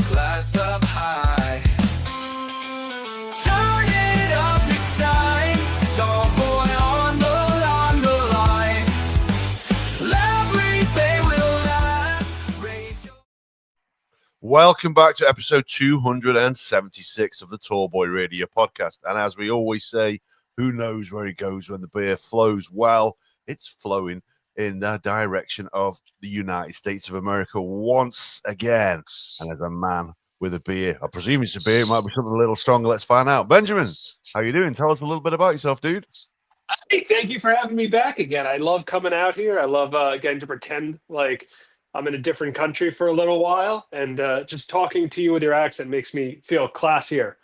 glass up high. Turn it up, it's time. Dog boy on the line. Loud breeze, they will not raise your... Welcome back to episode 276 of the Tall Boy Radio podcast. And as we always say, who knows where it goes when the beer flows? Well, it's flowing in the direction of the United States of America once again. And as a man with a beer, I presume it's a beer, it might be something a little stronger. Let's find out. Benjamin, how you doing? Tell us a little bit about yourself, dude. Hey, thank you for having me back again. I love coming out here. I love getting to pretend like I'm in a different country for a little while, and just talking to you with your accent makes me feel classier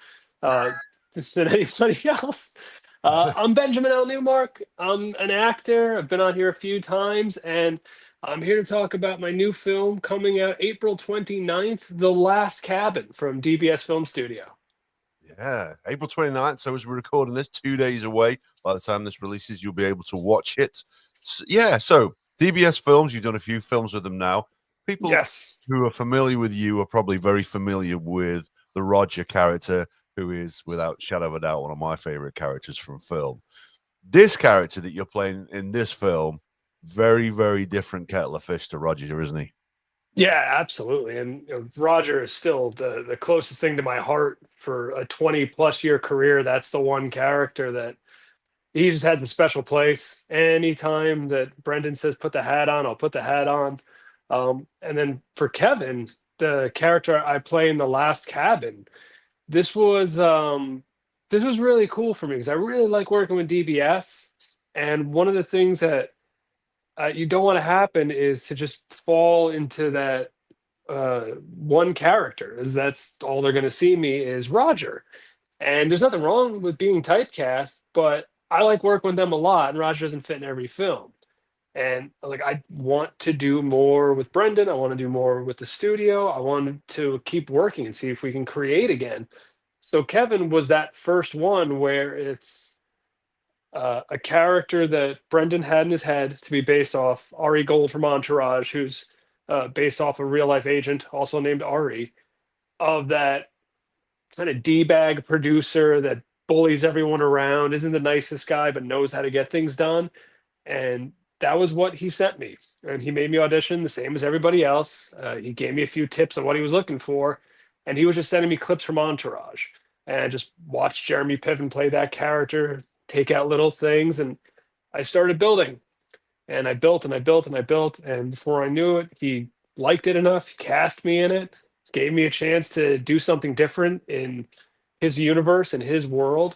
than anybody else. I'm Benjamin L Newmark. I'm an actor. I've been on here a few times, and I'm here to talk about my new film coming out April 29th, The Last Cabin from DBS Film Studio. Yeah, April 29th. So as we're recording this, 2 days away. By the time this releases, you'll be able to watch it. So DBS Films, you've done a few films with them now. People who are familiar with you are probably very familiar with the Roger character, who is, without shadow of a doubt, one of my favorite characters from film. This character that you're playing in this film, very, very different kettle of fish to Roger, isn't he? Yeah, absolutely. And Roger is still the closest thing to my heart for a 20+ year career. That's the one character that he just has a special place. Anytime that Brendan says, put the hat on, I'll put the hat on. And then for Kevin, the character I play in The Last Cabin, this was really cool for me because I really like working with DBS. And one of the things that you don't want to happen is to just fall into that one character, as that's all they're going to see me is Roger. And there's nothing wrong with being typecast, but I like working with them a lot, and Roger doesn't fit in every film. And like, I want to do more with Brendan. I want to do more with the studio. I wanted to keep working and see if we can create again. So Kevin was that first one where it's a character that Brendan had in his head to be based off Ari Gold from Entourage, who's based off a real life agent, also named Ari, of that kind of D-bag producer that bullies everyone around, isn't the nicest guy, but knows how to get things done. And that was what he sent me. And he made me audition the same as everybody else. He gave me a few tips on what he was looking for. And he was just sending me clips from Entourage. And I just watched Jeremy Piven play that character, take out little things. And I started building. And I built and I built and I built. And before I knew it, he liked it enough. He cast me in it, gave me a chance to do something different in his universe and his world.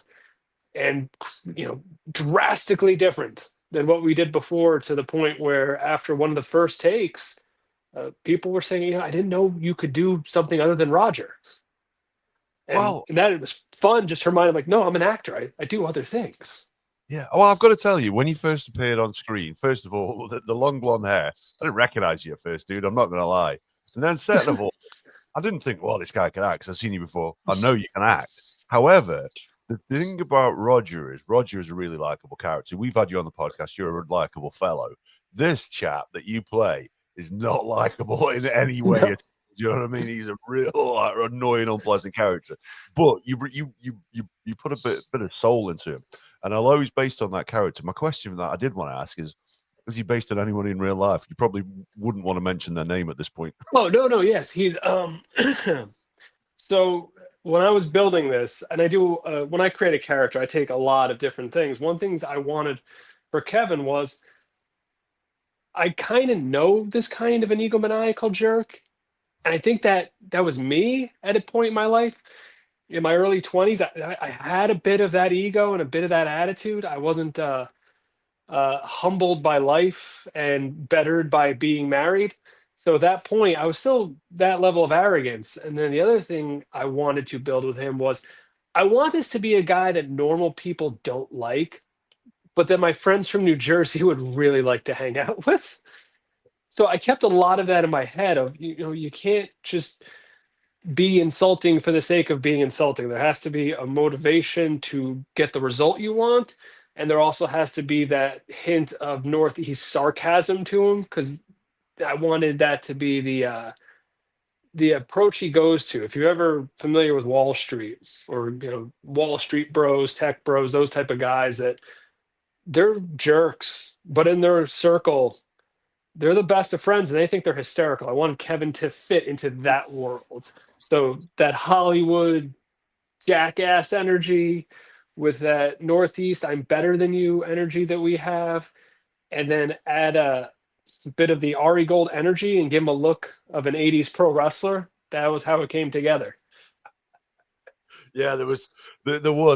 And, drastically different than what we did before, to the point where after one of the first takes, people were saying, I didn't know you could do something other than Roger. And that it was fun just to remind him, like, no, I'm an actor. I do other things. Yeah. Well, I've got to tell you, when you first appeared on screen, first of all, the long blonde hair, I didn't recognize you at first, dude. I'm not going to lie. And then second of all, I didn't think, well, this guy can act, because I've seen you before. I know you can act. However, the thing about Roger is a really likable character. We've had you on the podcast. You're a likable fellow. This chap that you play is not likable in any way. No. Do you know what I mean? He's a real annoying, unpleasant character. But you put a bit of soul into him. And although he's based on that character, my question that I did want to ask is he based on anyone in real life? You probably wouldn't want to mention their name at this point. Oh, no, yes. He's so when I was building this, and I do, when I create a character, I take a lot of different things. One thing I wanted for Kevin was, I kind of know this kind of an egomaniacal jerk. And I think that was me at a point in my life. In my early 20s, I had a bit of that ego and a bit of that attitude. I wasn't humbled by life and bettered by being married. So at that point, I was still that level of arrogance. And then the other thing I wanted to build with him was, I want this to be a guy that normal people don't like, but that my friends from New Jersey would really like to hang out with. So I kept a lot of that in my head of, you can't just be insulting for the sake of being insulting. There has to be a motivation to get the result you want. And there also has to be that hint of Northeast sarcasm to him, because I wanted that to be the the approach he goes to, if you're ever familiar with Wall Street or Wall Street bros, tech bros, those type of guys that they're jerks, but in their circle, they're the best of friends and they think they're hysterical. I want Kevin to fit into that world. So that Hollywood jackass energy with that Northeast, I'm better than you energy that we have, and then add a bit of the Ari Gold energy and give him a look of an 80s pro wrestler. That was how it came together. Yeah, there was.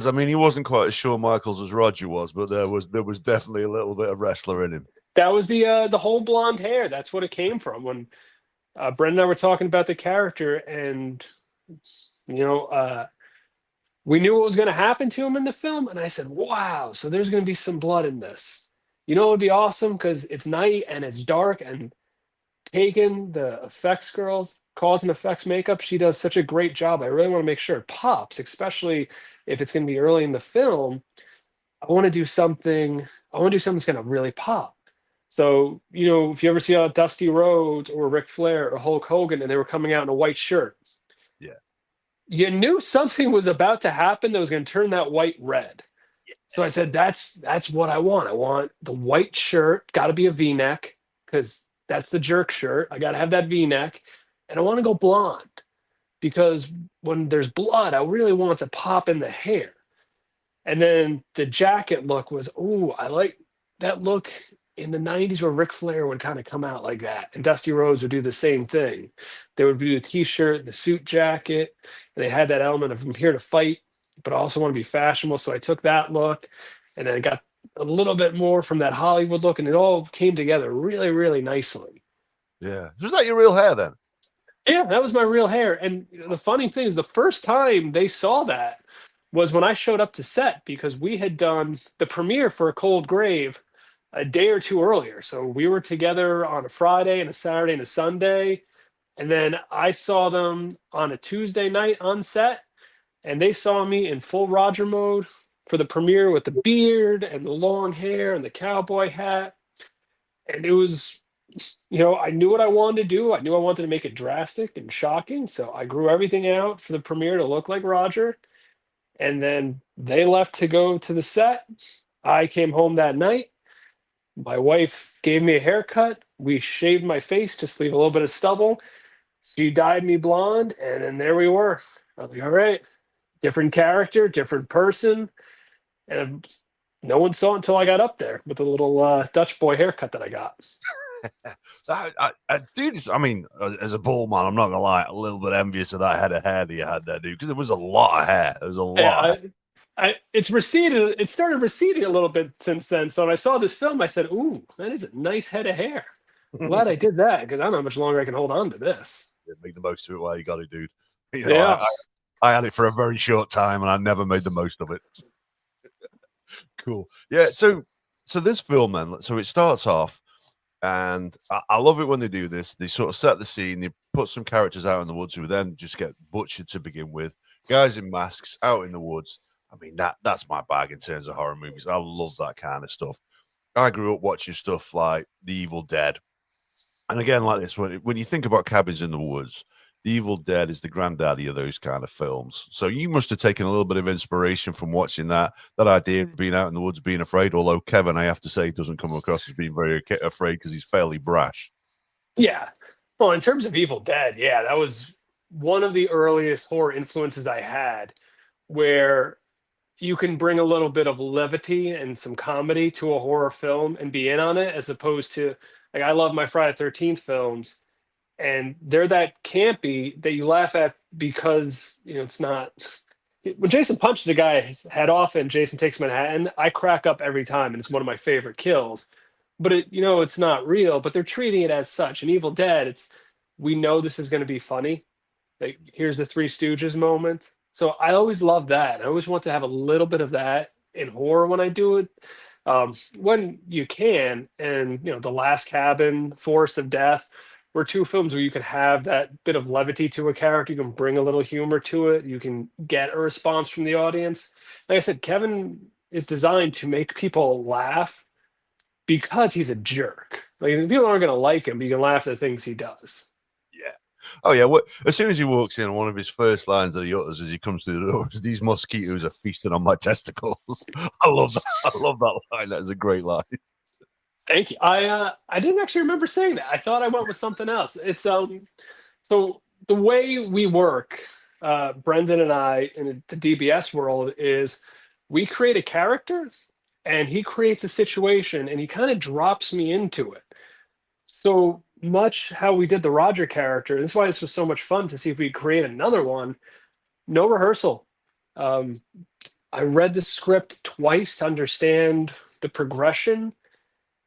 I mean, he wasn't quite as Shawn Michaels as Roger was, but there was definitely a little bit of wrestler in him. That was the whole blonde hair. That's what it came from. When Brent and I were talking about the character, and we knew what was going to happen to him in the film, and I said, "Wow, so there's going to be some blood in this." You know, it would be awesome because it's night and it's dark, and Taken, the effects girls, cause and effects makeup, she does such a great job. I really want to make sure it pops, especially if it's going to be early in the film. I want to do something. I want to do something that's going to really pop. So, if you ever see Dusty Rhodes or Ric Flair or Hulk Hogan and they were coming out in a white shirt, yeah, you knew something was about to happen that was going to turn that white red. So I said, that's what I want. I want the white shirt, got to be a V-neck because that's the jerk shirt. I got to have that V-neck, and I want to go blonde because when there's blood, I really want to pop in the hair. And then the jacket look was, I like that look in the 90s where Ric Flair would kind of come out like that. And Dusty Rhodes would do the same thing. They would do the t-shirt, the suit jacket, and they had that element of I'm here to fight, but I also want to be fashionable. So I took that look and then I got a little bit more from that Hollywood look, and it all came together really, really nicely. Yeah. Was that your real hair then? Yeah, that was my real hair. And the funny thing is the first time they saw that was when I showed up to set because we had done the premiere for A Cold Grave a day or two earlier. So we were together on a Friday and a Saturday and a Sunday. And then I saw them on a Tuesday night on set, and they saw me in full Roger mode for the premiere with the beard and the long hair and the cowboy hat. And it was, I knew what I wanted to do. I knew I wanted to make it drastic and shocking. So I grew everything out for the premiere to look like Roger. And then they left to go to the set. I came home that night. My wife gave me a haircut. We shaved my face, just leave a little bit of stubble. She dyed me blonde, and then there we were. I was like, all right, different character, different person. And no one saw it until I got up there with the little Dutch boy haircut that I got. Dude, I mean, as a bald man, I'm not gonna lie, a little bit envious of that head of hair that you had there, dude, because it was a lot of hair. There was a lot. It's receded. It started receding a little bit since then. So when I saw this film, I said, "Ooh, that is a nice head of hair." Glad I did that because I don't know how much longer I can hold on to this. Make the most of it while you got it, dude. Yeah. I had it for a very short time, and I never made the most of it. Cool. Yeah. So this film, then, so it starts off. And I love it when they do this. They sort of set the scene. They put some characters out in the woods who then just get butchered to begin with. Guys in masks out in the woods. I mean, that's my bag in terms of horror movies. I love that kind of stuff. I grew up watching stuff like The Evil Dead. And again, like this, when you think about cabins in the woods, The Evil Dead is the granddaddy of those kind of films. So you must have taken a little bit of inspiration from watching that idea of being out in the woods, being afraid. Although Kevin, I have to say, doesn't come across as being very afraid because he's fairly brash. Yeah. Well, in terms of Evil Dead, yeah, that was one of the earliest horror influences I had where you can bring a little bit of levity and some comedy to a horror film and be in on it, as opposed to, like, I love my Friday 13th films, and they're that campy that you laugh at because it's not. When Jason punches a guy's head off and Jason Takes Manhattan, I crack up every time, and it's one of my favorite kills. But it's not real, but they're treating it as such. In Evil Dead, we know this is going to be funny. Like, here's the Three Stooges moment. So I always love that. I always want to have a little bit of that in horror when I do it, when you can. And The Last Cabin, Forest of Death were two films where you can have that bit of levity to a character. You can bring a little humor to it. You can get a response from the audience. Like I said, Kevin is designed to make people laugh because he's a jerk. Like, people aren't going to like him, but you can laugh at the things he does. Yeah. Oh yeah, as soon as he walks in, one of his first lines that he utters as he comes through the door is, "These mosquitoes are feasting on my testicles." I love that. I love that line. That is a great line. Thank you. I didn't actually remember saying that. I thought I went with something else. It's so the way we work, Brendan and I in the DBS world is we create a character and he creates a situation and he kind of drops me into it. So much how we did the Roger character. That's why this was so much fun to see if we create another one. No rehearsal. Um, I read the script twice to understand the progression.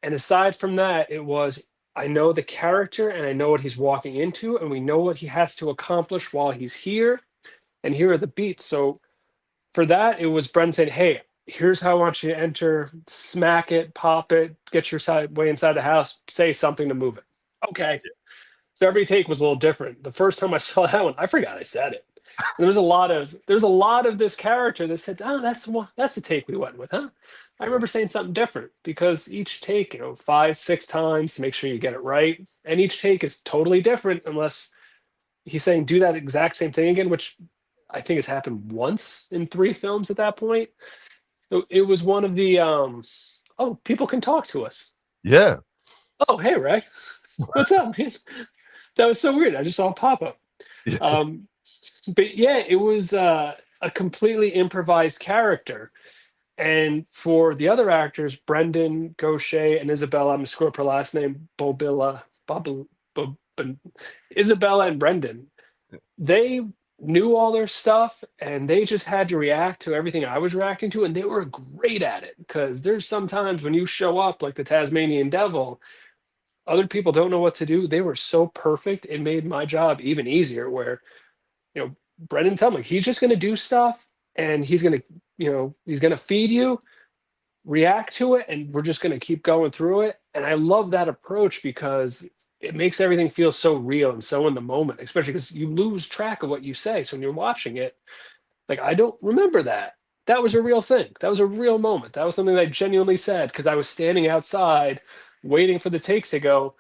And aside from that, it was I know the character and I know what he's walking into, and we know what he has to accomplish while he's here. And here are the beats. So for that, it was Brendan saying, "Hey, here's how I want you to enter, smack it, pop it, get your way inside the house, say something to move it." Okay. So every take was a little different. The first time I saw that one, I forgot I said it. There was a lot of this character that said, "Oh, that's the take we went with, huh?" I remember saying something different because each take, 5, 6 times to make sure you get it right, and each take is totally different unless he's saying do that exact same thing again, which I think has happened once in 3 films at that point. So it was one of the oh, people can talk to us. Yeah, Oh, hey Ray, what's up, man? That was so weird. I just saw a pop up. yeah, Um, but yeah, it was a completely improvised character. And for the other actors, Brendan, Gaucher, and Isabella, I'm gonna screw up her last name, Isabella and Brendan, they knew all their stuff and they just had to react to everything I was reacting to, and they were great at it. Because there's sometimes when you show up like the Tasmanian Devil, other people don't know what to do. They were so perfect, it made my job even easier. Where Brendan tell me he's just going to do stuff and he's going to, he's going to feed you, react to it, and we're just going to keep going through it. And I love that approach because it makes everything feel so real and so in the moment, especially because you lose track of what you say. So when you're watching it, like, I don't remember that. That was a real thing. That was a real moment. That was something that I genuinely said because I was standing outside waiting for the take to go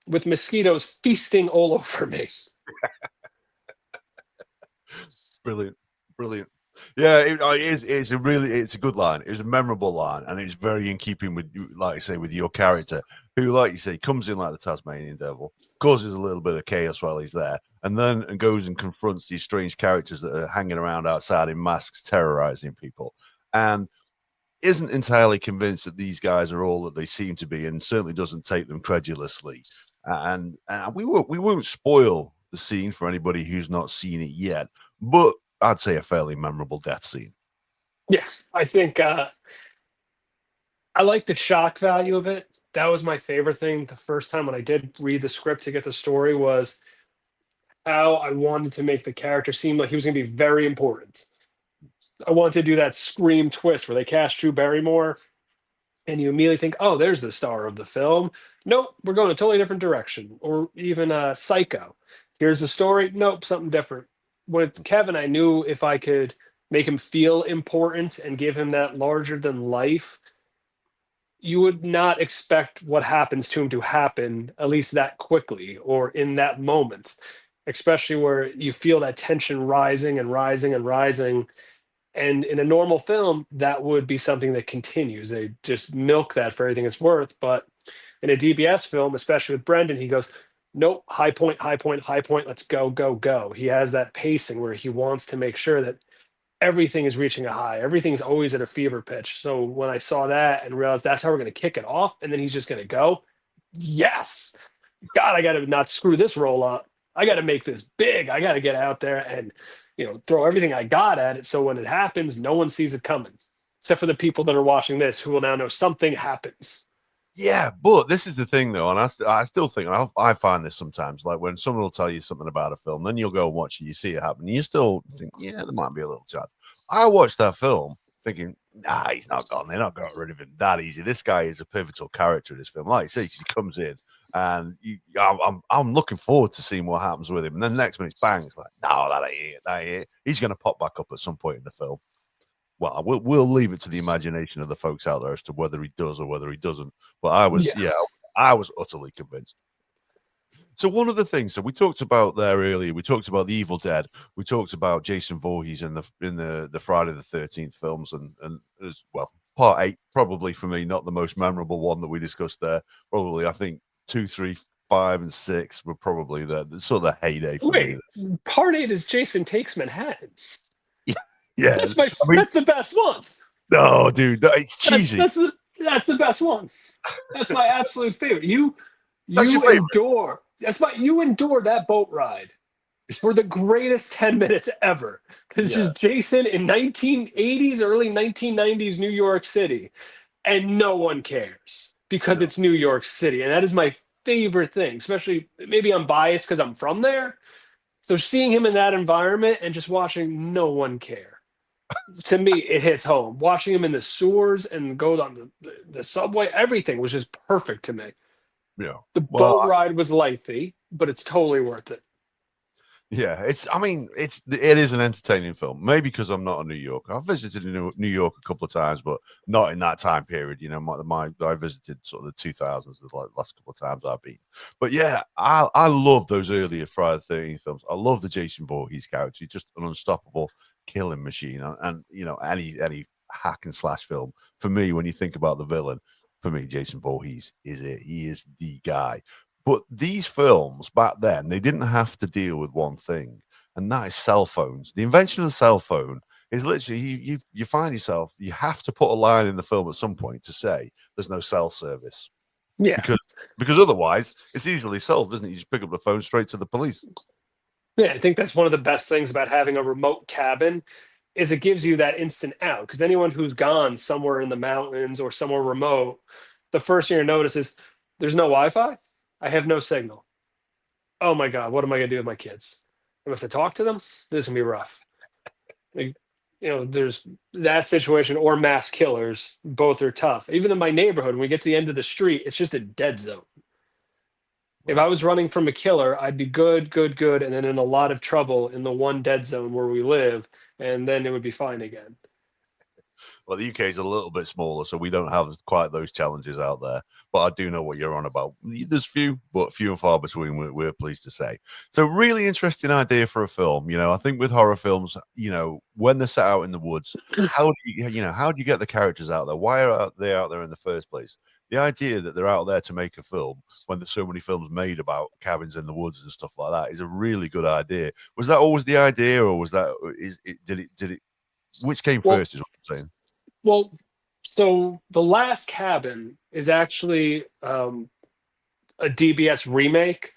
with mosquitoes feasting all over me. brilliant, brilliant. Yeah, it is. It's a good line. It's a memorable line, and it's very in keeping with, like I say, with your character, who, like you say, comes in like the Tasmanian Devil, causes a little bit of chaos while he's there, and then goes and confronts these strange characters that are hanging around outside in masks, terrorizing people, and isn't entirely convinced that these guys are all that they seem to be, and certainly doesn't take them credulously. And we won't spoil the scene for anybody who's not seen it yet, but I'd say a fairly memorable death scene. Yes, I think I like the shock value of it. That was my favorite thing the first time when I did read the script to get the story was how I wanted to make the character seem like he was going to be very important. I wanted to do that scream twist where they cast Drew Barrymore and you immediately think, oh, there's the star of the film. Nope, we're going a totally different direction. Or even Psycho. Here's the story. Nope, something different. With Kevin, I knew if I could make him feel important and give him that larger than life, you would not expect what happens to him to happen, at least that quickly or in that moment, especially where you feel that tension rising and rising and rising. And in a normal film, that would be something that continues. They just milk that for everything it's worth. But in a DBS film, especially with Brendan, he goes, nope, high point, high point, high point, let's go, go, go. He has that pacing where he wants to make sure that everything is reaching a high. Everything's always at a fever pitch. So when I saw that and realized that's how we're going to kick it off, and then he's just going to go, yes, God, I got to not screw this roll up. I got to make this big. I got to get out there and throw everything I got at it. So when it happens, no one sees it coming, except for the people that are watching this who will now know something happens. Yeah, but this is the thing, though, and I still think I find this sometimes, like when someone will tell you something about a film, then you'll go and watch it, you see it happen, and you still think, yeah, there might be a little chance. I watched that film thinking, nah, he's not gone. They're not got rid of him that easy. This guy is a pivotal character in this film. Like you say, he comes in, and I'm looking forward to seeing what happens with him. And then the next minute, bang, it's like, no, that ain't it. That ain't it. He's going to pop back up at some point in the film. Well, we'll leave it to the imagination of the folks out there as to whether he does or whether he doesn't. But I was, I was utterly convinced. So one of the things that we talked about there earlier, we talked about the Evil Dead, we talked about Jason Voorhees in the Friday the 13th films, and as well, part 8 probably for me not the most memorable one that we discussed there. Probably I think 2, 3, 5, and 6 were probably the sort of the heyday for me. Wait, part 8 is Jason Takes Manhattan. Yeah, That's my I mean, that's the best one. no, dude, it's cheesy. That's the best one. That's my absolute favorite. That's your You favorite. endure. You endure that boat ride for the greatest 10 minutes ever. Because it's Yeah. just Jason in 1980s, early 1990s New York City, and no one cares because No. it's New York City. And that is my favorite thing, especially maybe I'm biased because I'm from there. So seeing him in that environment and just watching no one care. To me, it hits home. Watching him in the sewers and go on the subway, everything was just perfect to me. Yeah. The Well, boat ride was lengthy, but it's totally worth it. yeah, I mean, it is an entertaining film. Maybe because I'm not a New Yorker. I've visited New York a couple of times, but not in that time period. You know, I visited sort of the 2000s, the last couple of times I've been. But yeah, I love those earlier Friday the 13th films. I love the Jason Voorhees character. He's just an unstoppable killing machine. And you know, any hack and slash film for me, when you think about the villain, for me, Jason Voorhees is it. He is the guy. But these films back then, they didn't have to deal with one thing, and that is cell phones. The invention of the cell phone is literally you find yourself you have to put a line in the film at some point to say there's no cell service Yeah. because otherwise it's easily solved, isn't it? You just pick up the phone straight to the police. Yeah, I think that's one of the best things about having a remote cabin is it gives you that instant out. Because anyone who's gone somewhere in the mountains or somewhere remote, the first thing you notice is there's no Wi-Fi. I have no signal. Oh my God, what am I gonna do with my kids? I have to talk to them. This is gonna be rough. Like, there's that situation or mass killers. Both are tough. Even in my neighborhood, when we get to the end of the street, it's just a dead zone. If I was running from a killer, I'd be good, good, good, and then in a lot of trouble in the one dead zone where we live, and then it would be fine again. Well, the UK is a little bit smaller, so we don't have quite those challenges out there. But I do know what you're on about. There's few, but few and far between. We're pleased to say. So, really interesting idea for a film. You know, I think with horror films, you know, when they're set out in the woods, how do you get the characters out there? Why are they out there in the first place? The idea that they're out there to make a film when there's so many films made about cabins in the woods and stuff like that is a really good idea. Was that always the idea, or was that did it? Which came Well, first? Is what I'm saying. well, so the last cabin is actually a DBS remake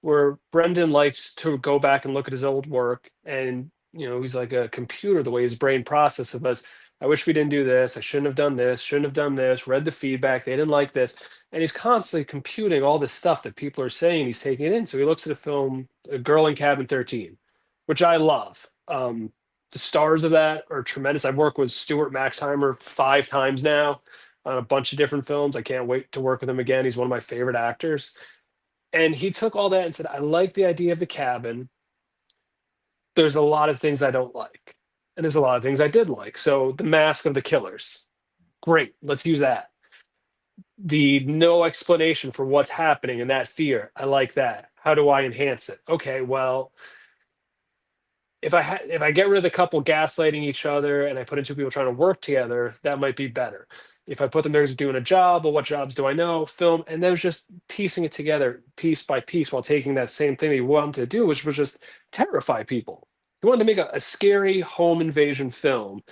where Brendan likes to go back and look at his old work, and he's like a computer the way his brain processes us. I wish we didn't do this. I shouldn't have done this. Shouldn't have done this. Read the feedback. They didn't like this, and he's constantly computing all this stuff that people are saying. He's taking it in. So he looks at a film, A Girl in Cabin 13, which I love. The stars of that are tremendous. I've worked with Stuart Maxheimer 5 times now on a bunch of different films. I can't wait to work with him again. He's one of my favorite actors. And he took all that and said, I like the idea of the cabin. There's a lot of things I don't like. And there's a lot of things I did like. So the mask of the killers. Great. Let's use that. The no explanation for what's happening and that fear. I like that. How do I enhance it? Okay, well, if I get rid of the couple gaslighting each other and I put in two people trying to work together, that might be better. If I put them there just doing a job, well, what jobs do I know? Film, and then it was just piecing it together piece by piece while taking that same thing that he wanted to do, which was just terrify people. He wanted to make a scary home invasion film,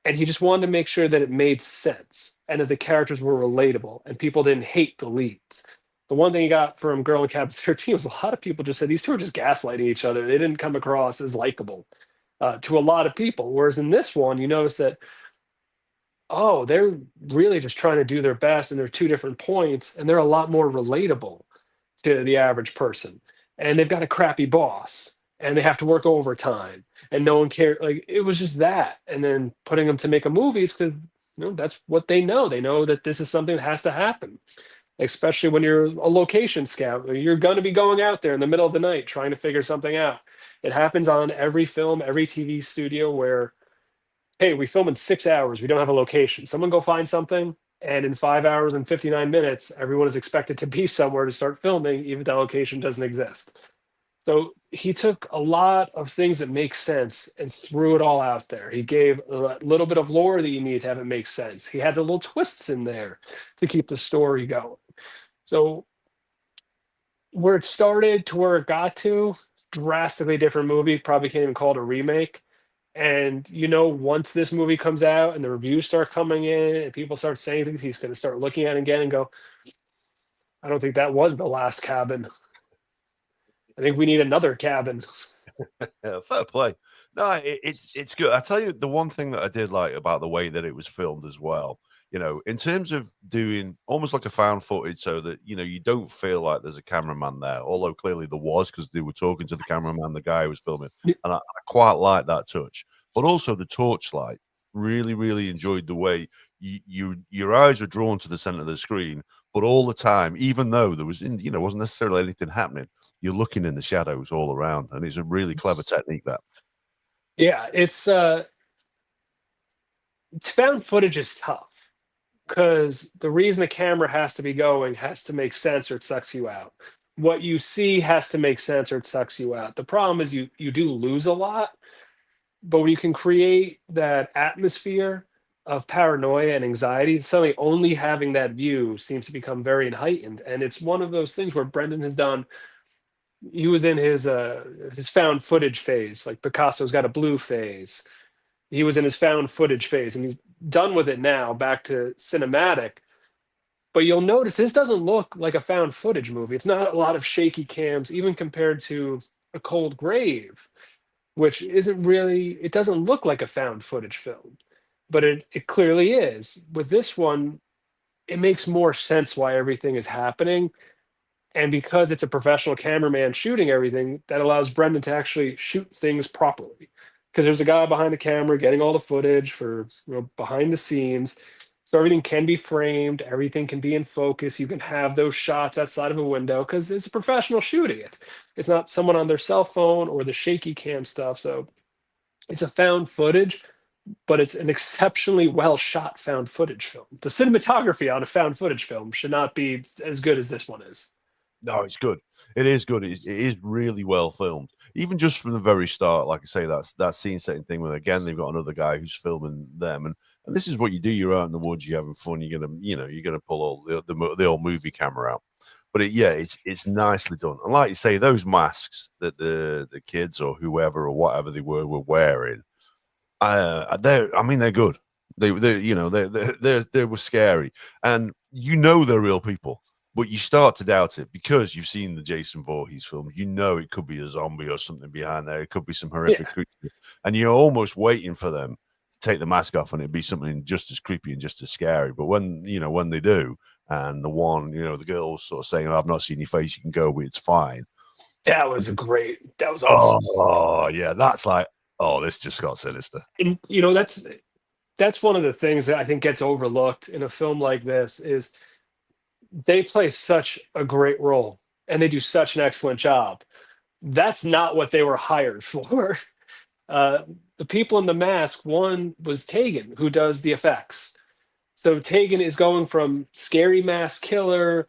and he just wanted to make sure that it made sense and that the characters were relatable and people didn't hate the leads. The one thing he got from Girl in Cabin 13 was a lot of people just said these two are just gaslighting each other. They didn't come across as likable to a lot of people. Whereas in this one, you notice that, oh, they're really just trying to do their best and they're two different points and they're a lot more relatable to the average person. And they've got a crappy boss and they have to work overtime and no one cares. Like it was just that. And then putting them to make a movie is because that's what they know. They know that this is something that has to happen, especially when you're a location scout. You're going to be going out there in the middle of the night trying to figure something out. It happens on every film, every TV studio where, hey, we film in 6 hours. We don't have a location. Someone go find something. And in 5 hours and 59 minutes, everyone is expected to be somewhere to start filming, even if that location doesn't exist. So he took a lot of things that make sense and threw it all out there. He gave a little bit of lore that you need to have it make sense. He had the little twists in there to keep the story going. So where it started to where it got to, drastically different movie. Probably can't even call it a remake. And once this movie comes out and the reviews start coming in and people start saying things, he's going to start looking at it again and go, I don't think that was the last cabin. I think we need another cabin. Yeah, fair play. No, it's good. I tell you, the one thing that I did like about the way that it was filmed as well, in terms of doing almost like a found footage, so that you don't feel like there's a cameraman there, although clearly there was because they were talking to the cameraman, the guy who was filming, and I quite like that touch. But also the torchlight. Really, really enjoyed the way your eyes were drawn to the center of the screen, but all the time, even though there was wasn't necessarily anything happening, you're looking in the shadows all around, and it's a really clever technique that. Yeah, it's found footage is tough because the reason the camera has to be going has to make sense or it sucks you out. What you see has to make sense or it sucks you out. The problem is you do lose a lot, but when you can create that atmosphere of paranoia and anxiety, suddenly only having that view seems to become very heightened. And it's one of those things where Brendan has done. He was in his found footage phase, like Picasso's got a blue phase. He was in his found footage phase, and he's done with it now, back to cinematic. But you'll notice this doesn't look like a found footage movie. It's not a lot of shaky cams, even compared to A Cold Grave, which isn't really, it doesn't look like a found footage film, but it clearly is. With this one, it makes more sense why everything is happening. And because it's a professional cameraman shooting everything, that allows Brendan to actually shoot things properly. Because there's a guy behind the camera getting all the footage for behind the scenes. So everything can be framed, everything can be in focus. You can have those shots outside of a window because it's a professional shooting it. It's not someone on their cell phone or the shaky cam stuff. So it's a found footage, but it's an exceptionally well shot found footage film. The cinematography on a found footage film should not be as good as this one is. No, it's good. It is good. It is really well filmed. Even just from the very start, like I say, that scene setting thing where again they've got another guy who's filming them, and this is what you do. You're out in the woods, you're having fun. You're gonna pull all the old movie camera out. But it's nicely done. And like you say, those masks that the kids or whoever or whatever they were wearing, they're good. They were scary, and they're real people. But you start to doubt it because you've seen the Jason Voorhees film. It could be a zombie or something behind there. It could be some horrific creature. And you're almost waiting for them to take the mask off and it'd be something just as creepy and just as scary. But when they do, and the girl was sort of saying, oh, I've not seen your face, you can go, but it's fine. That was awesome. Oh, yeah. That's like, this just got sinister. And that's one of the things that I think gets overlooked in a film like this is they play such a great role and they do such an excellent job. That's not what they were hired for. The people in the mask, one was Tegan, who does the effects. So Tegan is going from scary mask killer,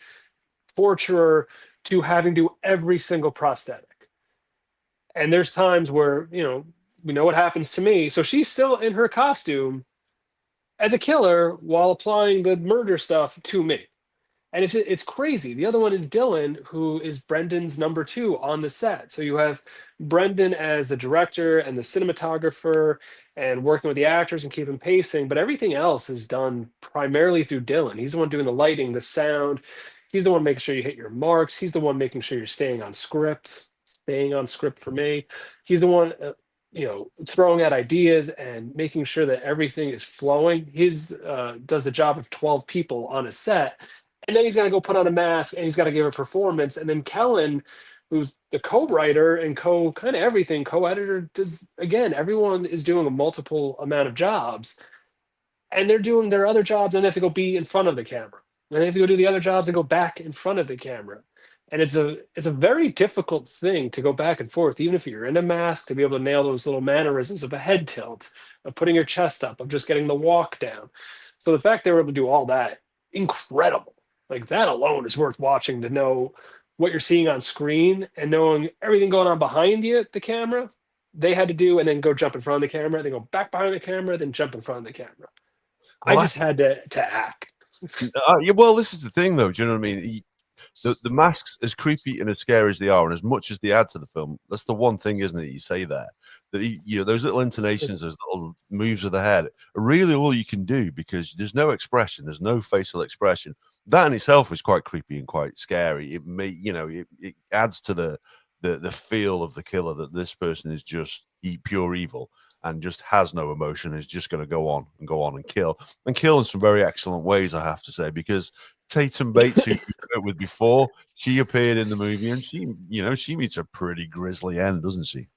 torturer, to having to do every single prosthetic. And there's times where, we know what happens to me. So she's still in her costume as a killer while applying the murder stuff to me. And it's crazy. The other one is Dylan, who is Brendan's number 2 on the set. So you have Brendan as the director and the cinematographer and working with the actors and keeping pacing, but everything else is done primarily through Dylan. He's the one doing the lighting, the sound. He's the one making sure you hit your marks. He's the one making sure you're staying on script for me. He's the one, throwing out ideas and making sure that everything is flowing. His does the job of 12 people on a set. And then he's got to go put on a mask and he's got to give a performance. And then Kellen, who's the co-writer and kind of everything, co-editor, does, again, everyone is doing a multiple amount of jobs. And they're doing their other jobs and they have to go be in front of the camera. And they have to go do the other jobs and go back in front of the camera. And it's a very difficult thing to go back and forth, even if you're in a mask, to be able to nail those little mannerisms of a head tilt, of putting your chest up, of just getting the walk down. So the fact they were able to do all that, incredible. Like that alone is worth watching to know what you're seeing on screen and knowing everything going on behind you, the camera, they had to do, and then go jump in front of the camera, then go back behind the camera, then jump in front of the camera. I Well, just had to act. yeah, well, this is the thing, though. Do you know what I mean? The masks, as creepy and as scary as they are, and as much as they add to the film, that's the one thing, isn't it? You say there that those little intonations, those little moves of the head, are really all you can do because there's no expression, there's no facial expression. That in itself is quite creepy and quite scary. It may, it adds to the feel of the killer that this person is just pure evil and just has no emotion, is just going to go on and kill in some very excellent ways, I have to say, because Tatum Bates, who we worked with before, she appeared in the movie, and she meets a pretty grisly end, doesn't she?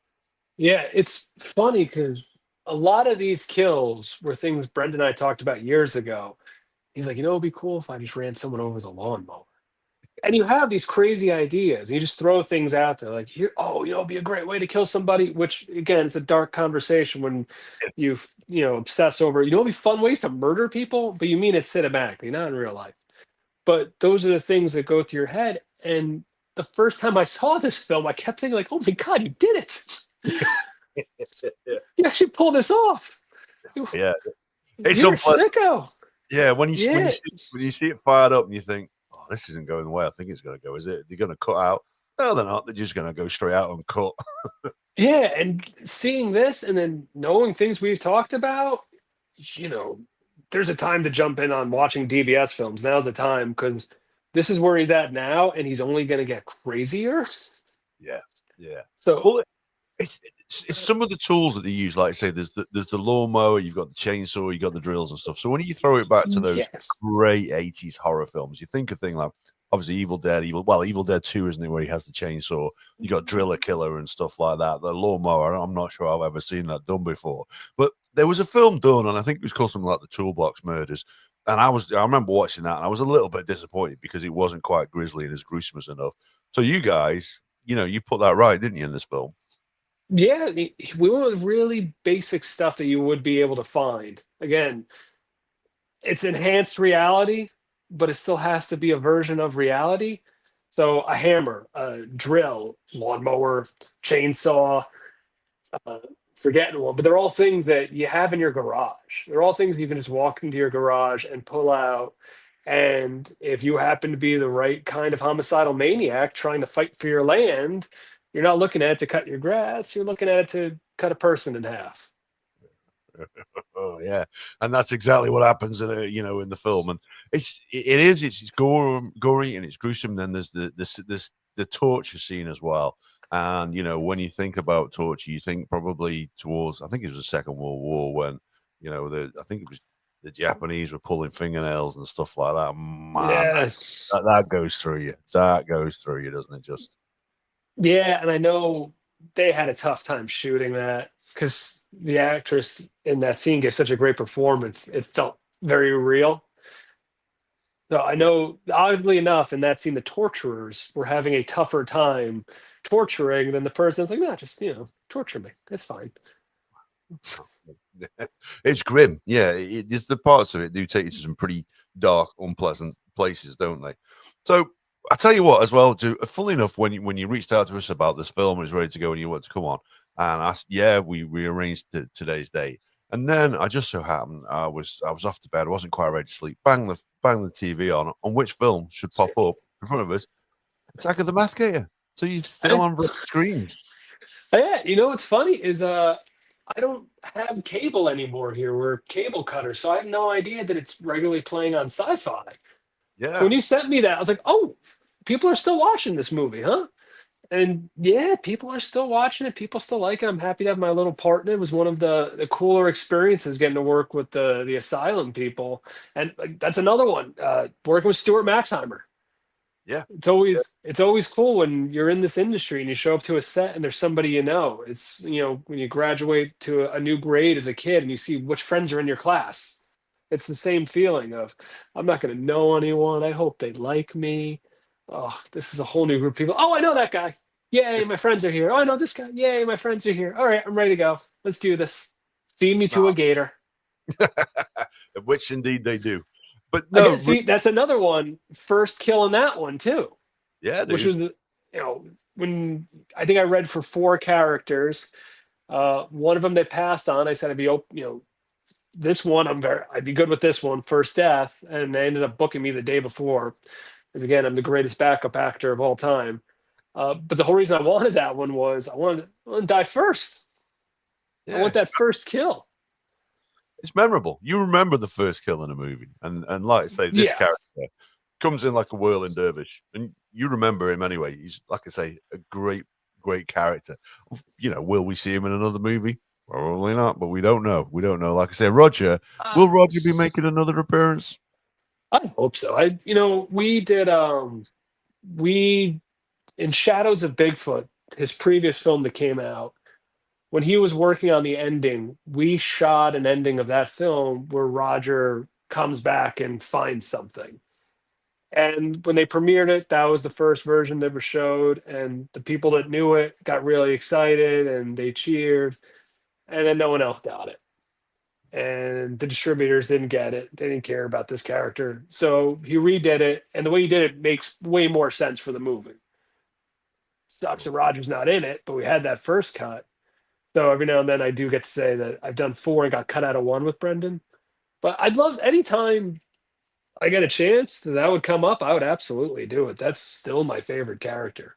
Yeah, it's funny because a lot of these kills were things Brendan and I talked about years ago. He's like, it'd be cool if I just ran someone over with a lawnmower. And you have these crazy ideas. And you just throw things out there like, here, it'd be a great way to kill somebody, which again, it's a dark conversation when obsess over, it'd be fun ways to murder people, but you mean it cinematically, not in real life. But those are the things that go through your head. And the first time I saw this film, I kept thinking like, oh my God, you did it. You actually pulled this off. Yeah. You're a sicko. Yeah, when you see it fired up and you think, oh, this isn't going the way I think it's going to go, is it? They're going to cut out. No, they're not. They're just going to go straight out and cut. Yeah, and seeing this and then knowing things we've talked about, there's a time to jump in on watching DBS films. Now's the time because this is where he's at now, and he's only going to get crazier. Yeah. So, well, it's some of the tools that they use. Like I say, there's the lawnmower, you've got the chainsaw, you got the drills and stuff. So when you throw it back to those great 80s horror films, you think of things like obviously Evil Dead 2, isn't it, where he has the chainsaw? You got Driller Killer and stuff like that. The lawnmower, I'm not sure I've ever seen that done before. But there was a film done, and I think it was called something like The Toolbox Murders. And I remember watching that, and I was a little bit disappointed because it wasn't quite grisly and as gruesome as enough. So you guys, you put that right, didn't you, in this film? Yeah, we went with really basic stuff that you would be able to find. Again, it's enhanced reality, but it still has to be a version of reality. So a hammer, a drill, lawnmower, chainsaw, forgetting one, but they're all things that you have in your garage. They're all things you can just walk into your garage and pull out. And if you happen to be the right kind of homicidal maniac trying to fight for your land, you're not looking at it to cut your grass. You're looking at it to cut a person in half. Oh yeah, and that's exactly what happens in in the film. And it's gory and it's gruesome. Then there's the torture scene as well. And when you think about torture, you think probably towards, I think it was the Second World War, when I think it was the Japanese were pulling fingernails and stuff like that. Man, Yeah. that goes through you. That goes through you, doesn't it? Just Yeah, and I know they had a tough time shooting that because the actress in that scene gave such a great performance. It felt very real. So I know, oddly enough, in that scene, the torturers were having a tougher time torturing than the person that's like, no, just torture me. It's fine. it's grim. Yeah, it's the parts of it do take you to some pretty dark, unpleasant places, don't they? So I tell you what, as well, funnily enough, when you reached out to us about this film, it was ready to go, and you wanted to come on, and I said, we rearranged today's date, and then I just so happened I was off to bed, I wasn't quite ready to sleep. Bang the TV on which film should pop up in front of us? Attack of the Math Gator. So you're still on screens. Yeah, what's funny is I don't have cable anymore here. We're cable cutters, so I have no idea that it's regularly playing on Sci-Fi. Yeah. When you sent me that, I was like, oh, people are still watching this movie, huh? And yeah, people are still watching it. People still like it. I'm happy to have my little part in it. It was one of the cooler experiences getting to work with the asylum people. And that's another one. Working with Stuart Maxheimer. Yeah. It's always cool when you're in this industry and you show up to a set and there's somebody It's, when you graduate to a new grade as a kid and you see which friends are in your class. It's the same feeling of, I'm not going to know anyone. I hope they like me. Oh, this is a whole new group of people. Oh, I know that guy. Yay, my friends are here. Oh, I know this guy. Yay, my friends are here. All right, I'm ready to go. Let's do this. Feed me to a gator. Which indeed they do. But no, Again, see, that's another one. First kill in that one too, yeah, which dude. was the when I think I read for 4 characters. One of them they passed on. I said I'd be open. This one I'd be good with this one. First death, and they ended up booking me the day before. Because again, I'm the greatest backup actor of all time. But the whole reason I wanted that one was I wanted to die first. I Yeah, want that first kill. it's memorable. You remember the first kill in a movie, and like I say, this Yeah. character comes in like a whirling dervish, and you remember him anyway. He's, like I say, a great character. Will we see him in another movie? Probably not, but we don't know. We don't know. Like I say, Roger, Uh, will Roger be making another appearance? I hope so. We did we in Shadows of Bigfoot, his previous film that came out, when he was working on the ending, we shot an ending of that film where Roger comes back and finds something. And when they premiered it, that was the first version that was showed, and the people that knew it got really excited and they cheered, and then no one else got it. And the distributors didn't get it. They didn't care about this character. So he redid it, and the way he did it makes way more sense for the movie. Sucks that Roger's not in it, but we had that first cut. So every now and then I do get to say that I've done 4 and got cut out of 1 with Brendan. But I'd love anytime I get a chance that would come up, I would absolutely do it. That's still my favorite character.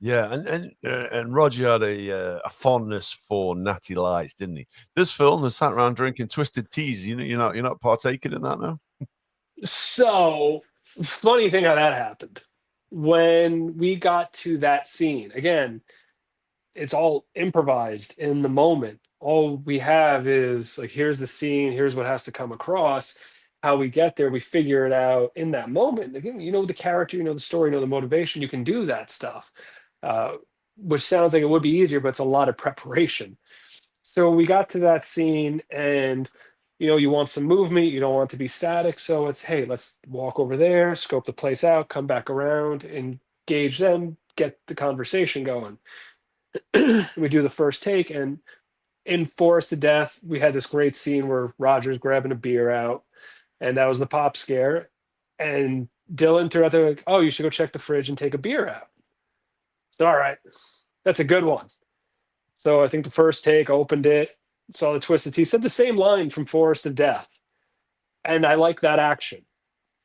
Yeah, and Roger had a fondness for natty lights, didn't he? This film has sat around drinking twisted teas. You're not partaking in that now. So funny thing how that happened. When we got to that scene, again, it's all improvised in the moment. All we have is like, here's the scene, here's what has to come across. How we get there, we figure it out in that moment. Again, the character, the story, the motivation, you can do that stuff. Which sounds like it would be easier, but it's a lot of preparation. So we got to that scene, and you want some movement, you don't want it to be static. So it's, hey, let's walk over there, scope the place out, come back around, engage them, get the conversation going. We do the first take, and in Forest to Death, we had this great scene where Roger's grabbing a beer out, and that was the pop scare. And Dylan threw out there like, "Oh, you should go check the fridge and take a beer out." So, all right, that's a good one. So I think the first take opened it, saw the twisted T, said the same line from Forest of Death, and I like that action.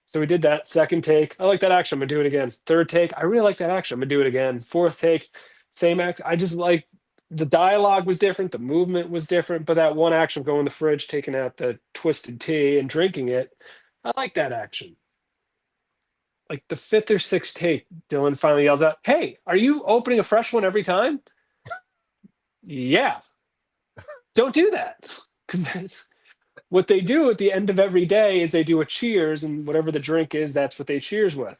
So we did that. Second take, I like that action. I'm gonna do it again. Third take, I really like that action. I'm gonna do it again. Fourth take, same act. I just like the dialogue was different, the movement was different, but that one action of going in the fridge, taking out the twisted tea and drinking it, I like that action. Like the fifth or sixth take, Dylan finally yells out, "Hey, are you opening a fresh one every time?" Yeah. Don't do that. Because what they do at the end of every day is they do a cheers, and whatever the drink is, that's what they cheers with.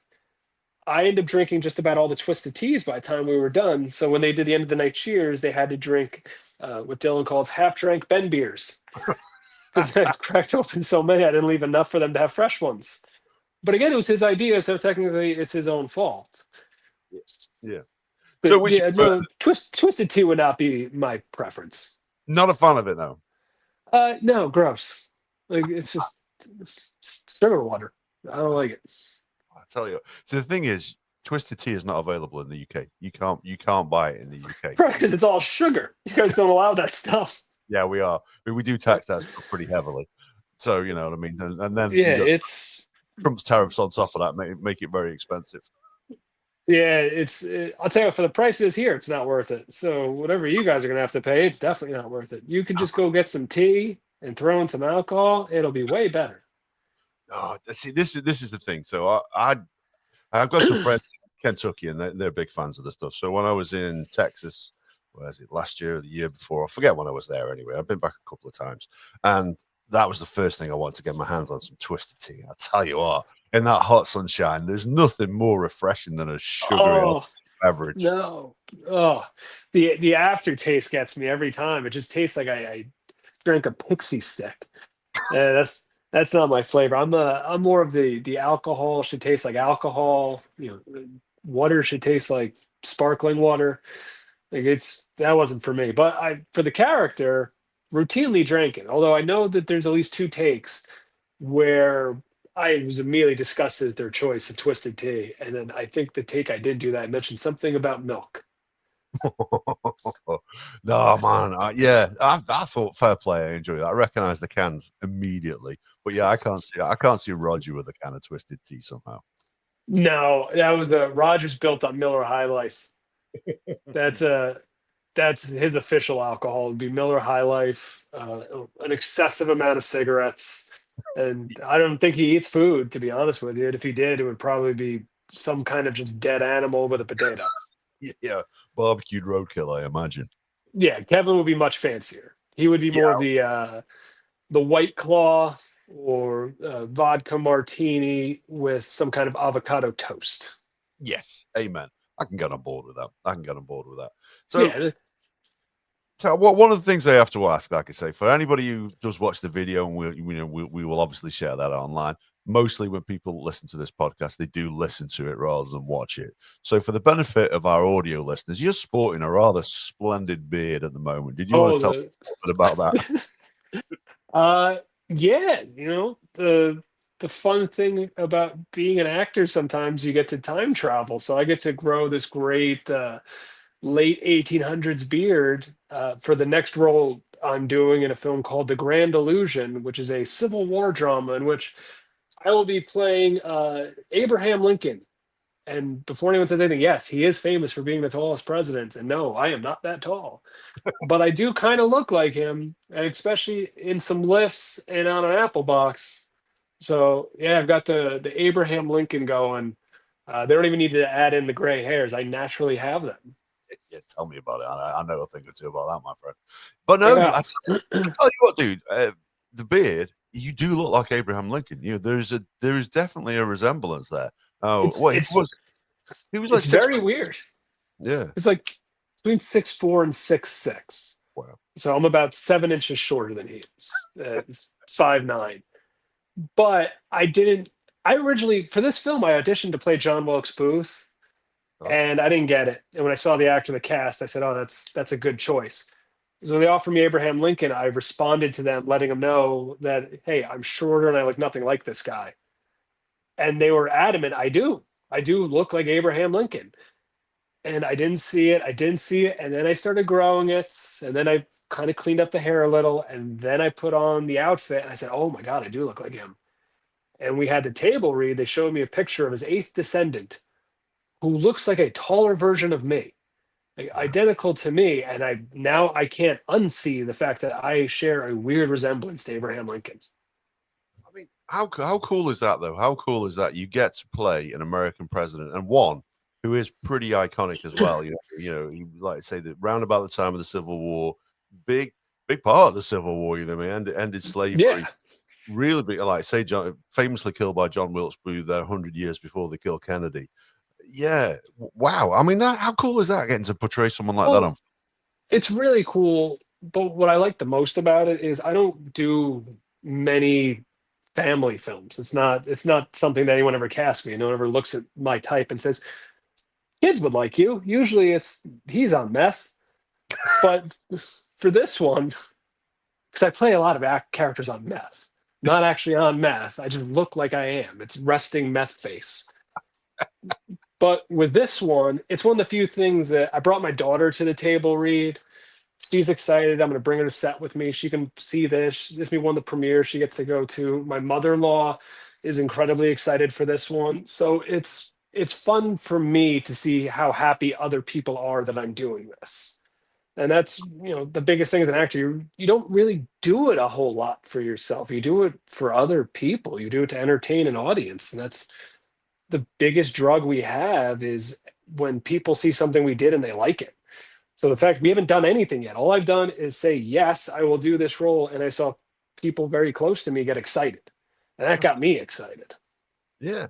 I ended up drinking just about all the twisted teas by the time we were done. So when they did the end of the night cheers, they had to drink what Dylan calls half drank Ben beers. Because I cracked open so many, I didn't leave enough for them to have fresh ones. But again, it was his idea, so technically it's his own fault. Yeah. But So which yeah, no, twisted tea would not be my preference. not a fan of it though. No, gross. Like it's just sugar water. I don't like it. I tell you. So the thing is, twisted tea is not available in the UK. You can't buy it in the UK. Right, because it's all sugar. You guys don't allow that stuff. Yeah, we are. But we do tax that stuff pretty heavily. So you know what I mean. And then Yeah, you got it's Trump's tariffs on top of that make it very expensive. I'll tell you, for the price it is here, it's not worth it. So whatever you guys are gonna have to pay, it's definitely not worth it. You could just go get some tea and throw in some alcohol. It'll be way better. Oh, see, this is the thing. So I've got some friends in Kentucky, and they're big fans of the stuff. So when I was in Texas, was it last year or the year before? I forget when I was there. Anyway, I've been back a couple of times, and that was the first thing I wanted to get my hands on, some twisted tea. I tell you what, in that hot sunshine, there's nothing more refreshing than a sugary beverage. No. Oh, the aftertaste gets me every time. It just tastes like I drank a pixie stick. That's not my flavor. I'm more of the alcohol should taste like alcohol. Water should taste like sparkling water. Like that wasn't for me. But for the character, routinely drank it. Although I know that there's at least two takes where I was immediately disgusted at their choice of twisted tea. And then I think the take I did do that, I mentioned something about milk. No, man. Yeah, I thought fair play. I enjoyed it. I recognized the cans immediately. But yeah, I can't see Roger with a can of twisted tea somehow. No, that was the Rogers built on Miller High Life. That's that's his official alcohol. It'd be Miller High Life, an excessive amount of cigarettes, and I don't think he eats food. To be honest with you, and if he did, it would probably be some kind of just dead animal with a potato. Yeah, barbecued roadkill, I imagine. Yeah, Kevin would be much fancier. He would be more Yeah, of the White Claw or vodka martini with some kind of avocado toast. yes, amen. I can get on board with that. I can get on board with that. So, Yeah, one of the things I have to ask, like I say, for anybody who does watch the video, and we will obviously share that online. Mostly when people listen to this podcast, they do listen to it rather than watch it. So, for the benefit of our audio listeners, you're sporting a rather splendid beard at the moment. Did you want oh, to tell us a little bit about that? uh, yeah. The fun thing about being an actor, sometimes you get to time travel. So I get to grow this great late 1800s beard for the next role I'm doing in a film called The Grand Illusion, which is a Civil War drama in which I will be playing Abraham Lincoln. And before anyone says anything, yes, he is famous for being the tallest president. And no, I am not that tall. But I do kind of look like him, and especially in some lifts and on an apple box. So yeah, I've got the Abraham Lincoln going. They don't even need to add in the gray hairs. I naturally have them. Yeah, tell me about it. I know a thing or two about that, my friend. But no, Yeah, I tell you what, dude, the beard, you do look like Abraham Lincoln. There is definitely a resemblance there. Oh, it's well, it's he was like it's six very foot. weird. Yeah. It's like between 6'4" and 6'6". Wow. So I'm about 7 inches shorter than he is, 5'9". But I didn't. I originally for this film I auditioned to play John Wilkes Booth, Oh, and I didn't get it. And when I saw the actor, the cast, I said, "Oh, that's a good choice." So when they offered me Abraham Lincoln, I responded to them, letting them know that, hey, I'm shorter and I look nothing like this guy. And they were adamant, I do look like Abraham Lincoln. And I didn't see it. I didn't see it. And then I started growing it. And then I kind of cleaned up the hair a little. And then I put on the outfit and I said, oh my God, I do look like him. And we had the table read. They showed me a picture of his eighth descendant who looks like a taller version of me, like, identical to me. And I can't unsee the fact that I share a weird resemblance to Abraham Lincoln. I mean, how cool is that though? How cool is that? You get to play an American president and one who is pretty iconic as well. He like I say that round about the time of the Civil War, big part of the Civil War. You know, what I mean, ended slavery. Yeah. Really big, like say, John, famously killed by John Wilkes Booth there 100 years before they killed Kennedy. Yeah, wow. I mean, how cool is that getting to portray someone like that Well, on? it's really cool. But what I like the most about it is I don't do many family films. It's not something that anyone ever casts me. No one ever looks at my type and says, kids would like you. Usually it's he's on meth. But for this one, because I play a lot of characters on meth, not actually on meth. I just look like I am. It's resting meth face. But with this one, it's one of the few things that I brought my daughter to the table read. She's excited. I'm going to bring her to set with me. She can see this. This will be one of the premieres she gets to go to. My mother-in-law is incredibly excited for this one. So it's fun for me to see how happy other people are that I'm doing this. And that's, the biggest thing as an actor. You don't really do it a whole lot for yourself. You do it for other people. You do it to entertain an audience. And that's the biggest drug we have is when people see something we did and they like it. So the fact we haven't done anything yet, all I've done is say, yes, I will do this role. And I saw people very close to me get excited. And that got me excited. Yeah,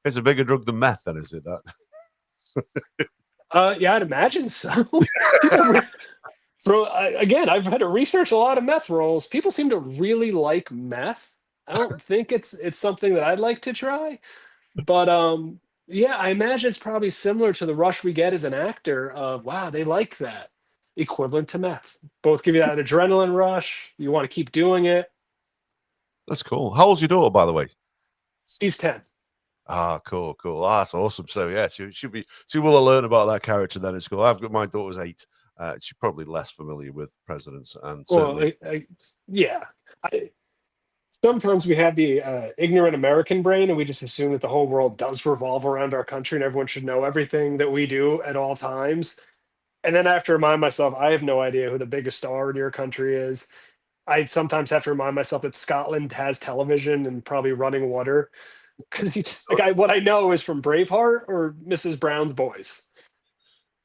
it's a bigger drug than meth, then, is it that? Yeah, I'd imagine so. People, again, I've had to research a lot of meth roles. People seem to really like meth. I don't think it's something that I'd like to try. But yeah, I imagine it's probably similar to the rush we get as an actor of, wow, they like that. equivalent to meth. Both give you that adrenaline rush. You want to keep doing it. That's cool. How old's your daughter, by the way? She's 10. Ah, cool, cool. Ah, that's awesome. So yeah, she will have learned about that character then at school. I've got my daughter's 8. She's probably less familiar with presidents and Well, certainly yeah. Sometimes we have the ignorant American brain, and we just assume that the whole world does revolve around our country, and everyone should know everything that we do at all times. And then I have to remind myself, I have no idea who the biggest star in your country is. I sometimes have to remind myself that Scotland has television and probably running water, because you just like what I know is from Braveheart or Mrs. Brown's Boys.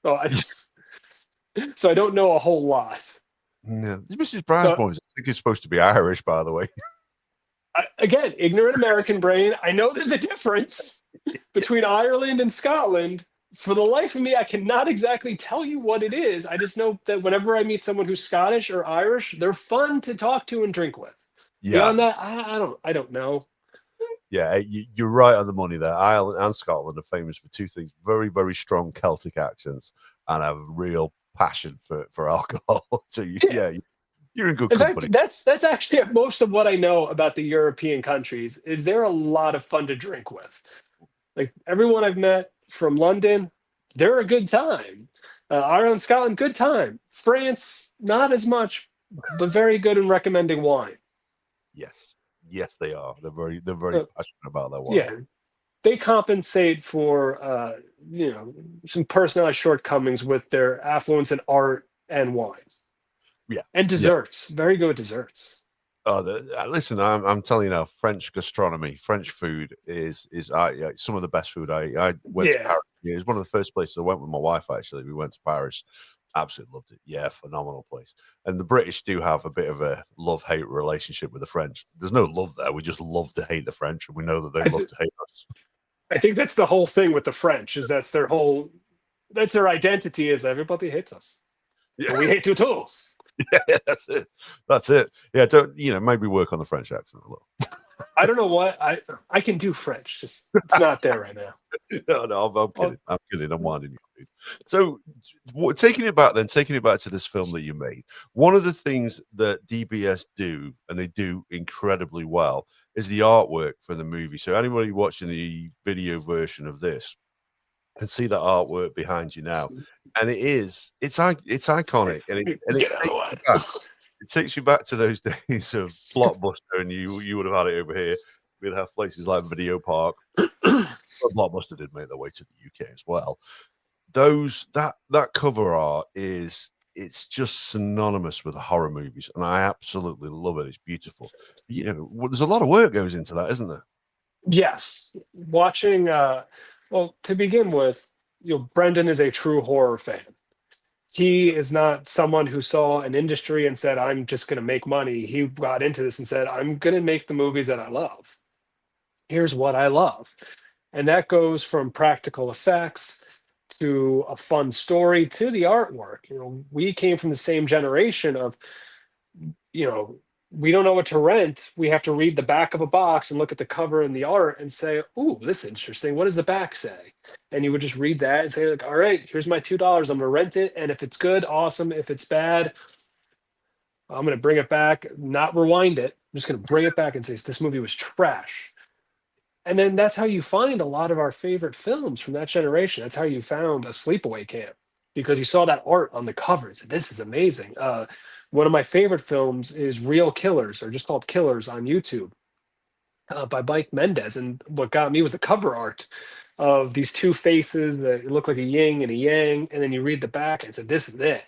So so I don't know a whole lot. yeah. Mrs. Brown's So, Boys, I think it's supposed to be Irish, by the way. again, ignorant American brain. I know there's a difference between Ireland and Scotland. For the life of me, I cannot exactly tell you what it is. I just know that whenever I meet someone who's Scottish or Irish, they're fun to talk to and drink with. Yeah, Beyond that, I don't know. yeah, you're right on the money there. Ireland and Scotland are famous for 2 things: very, very strong Celtic accents and a real passion for alcohol. So you're in good In company. fact, that's actually most of what I know about the European countries. Is they're a lot of fun to drink with. Like everyone I've met from London, they're a good time. Ireland, Scotland, good time. France, not as much, but very good in recommending wine. Yes, yes, they are. They're very Uh, passionate about their wine. yeah, they compensate for some personality shortcomings with their affluence in art and wine Yeah, and yeah. desserts. Very good desserts. Oh, listen, I'm telling you now, French gastronomy, French food is some of the best food. I went to Yeah. Paris. It was one of the first places I went with my wife. Actually, we went to Paris. Absolutely loved it. Yeah, phenomenal place. And the British do have a bit of a love-hate relationship with the French. There's no love there. We just love to hate the French, and we know that they I, love th- to hate us. I think that's the whole thing with the French is that's their identity is everybody hates us. Yeah, But we hate you too. yeah, that's it. That's it. Yeah, don't maybe work on the French accent a little. I don't know what I can do French. Just it's not there right now. No, I'm kidding. I'm kidding. I'm winding you up, dude. So, taking it back to this film that you made, one of the things that DBS do, and they do incredibly well, is the artwork for the movie. So, anybody watching the video version of this can see that artwork behind you now, and it's iconic, and Get out of the way. it takes you back to those days of Blockbuster, and you would have had it over here. We'd have places like Video Park. But Blockbuster did make their way to the UK as well. That cover art it's just synonymous with the horror movies, and I absolutely love it. It's beautiful. There's a lot of work goes into that, isn't there? Yes. Watching well, to begin with, Brendan is a true horror fan. He is not someone who saw an industry and said, I'm just going to make money. He got into this and said, I'm going to make the movies that I love. Here's what I love. And that goes from practical effects to a fun story to the artwork. We came from the same generation of, we don't know what to rent. We have to read the back of a box and look at the cover and the art and say, "Ooh, this is interesting. What does the back say?" And you would just read that and say, like, "All right, here's my $2. I'm going to rent it. And if it's good, awesome. If it's bad, I'm going to bring it back, not rewind it. I'm just going to bring it back and say, this movie was trash." And then that's how you find a lot of our favorite films from that generation. That's how you found A Sleepaway Camp, because you saw that art on the cover and said, this is amazing. One of my favorite films is Real Killers, or just called Killers on YouTube, by Mike Mendez. And what got me was the cover art of these two faces that look like a yin and a yang. And then you read the back and said, this is it.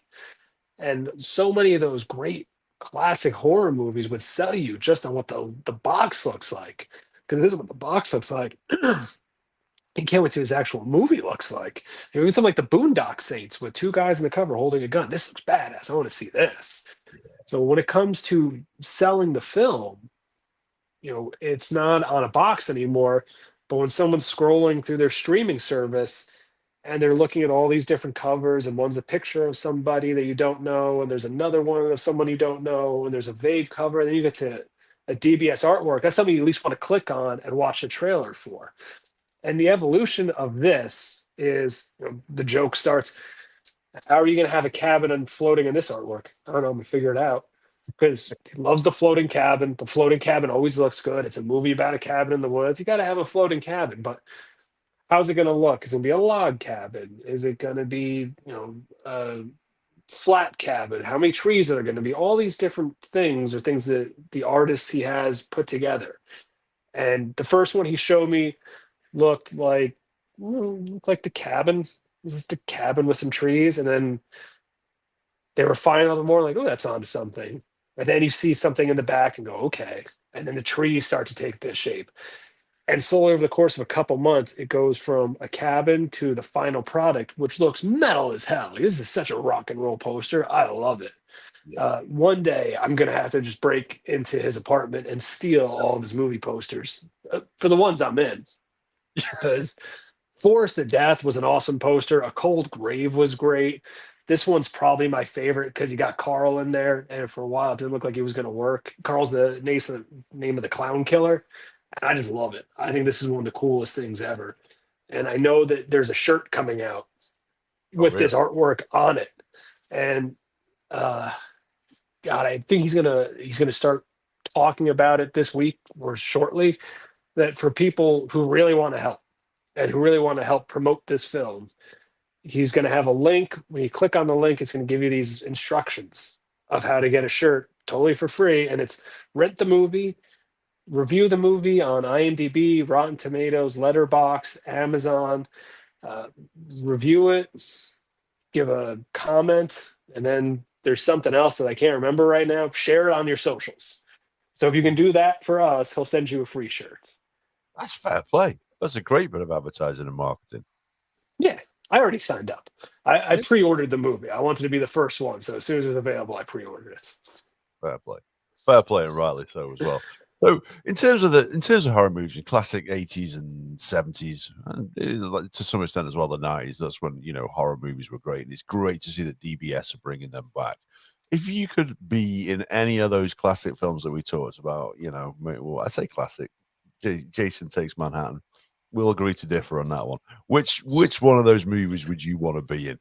And so many of those great classic horror movies would sell you just on what the box looks like. Because this is what the box looks like. You can't wait to see what his actual movie looks like. Even something like the Boondock Saints with 2 guys in the cover holding a gun. This looks badass. I want to see this. So when it comes to selling the film, it's not on a box anymore. But when someone's scrolling through their streaming service and they're looking at all these different covers, and one's a picture of somebody that you don't know, and there's another one of someone you don't know, and there's a vague cover, and then you get to a DBS artwork, that's something you at least want to click on and watch the trailer for. And the evolution of this is, the joke starts, How are you going to have a cabin floating in this artwork? I don't know. I'm going to figure it out because he loves the floating cabin. The floating cabin always looks good. It's a movie about a cabin in the woods. You got to have a floating cabin, but how's it going to look? Is it going to be a log cabin? Is it going to be, a flat cabin? How many trees are there going to be? All these different things are things that the artist he has put together. And the first one he showed me looked like the cabin. It was just a cabin with some trees, and then they were finding out more like, oh, that's onto something. And then you see something in the back and go, okay. And then the trees start to take this shape. And slowly over the course of a couple months, it goes from a cabin to the final product, which looks metal as hell. Like, this is such a rock and roll poster. I love it. One day I'm going to have to just break into his apartment and steal all of his movie posters for the ones I'm in. Because Forest of Death was an awesome poster. A Cold Grave was great. This one's probably my favorite because you got Carl in there. And for a while, it didn't look like he was going to work. Carl's the name of the clown killer. And I just love it. I think this is one of the coolest things ever. And I know that there's a shirt coming out with this artwork on it. And God, I think he's gonna start talking about it this week or shortly. That for people who really want to help and who really want to help promote this film, he's going to have a link. When you click on the link, it's going to give you these instructions of how to get a shirt totally for free. And it's rent the movie, review the movie on IMDb, Rotten Tomatoes, Letterboxd, Amazon, review it, give a comment, and then there's something else that I can't remember right now. Share it on your socials. So if you can do that for us, he'll send you a free shirt. That's fair play. That's a great bit of advertising and marketing. Yeah, I already signed up. I pre-ordered the movie. I wanted to be the first one, so as soon as it was available, I pre-ordered it. Fair play, and rightly so as well. So, in terms of horror movies, classic 80s and 70s, and to some extent as well the 90s, that's when horror movies were great, and it's great to see that DBS are bringing them back. If you could be in any of those classic films that we talked about, well, I say classic, Jason Takes Manhattan. We'll agree to differ on that one. Which one of those movies would you want to be in?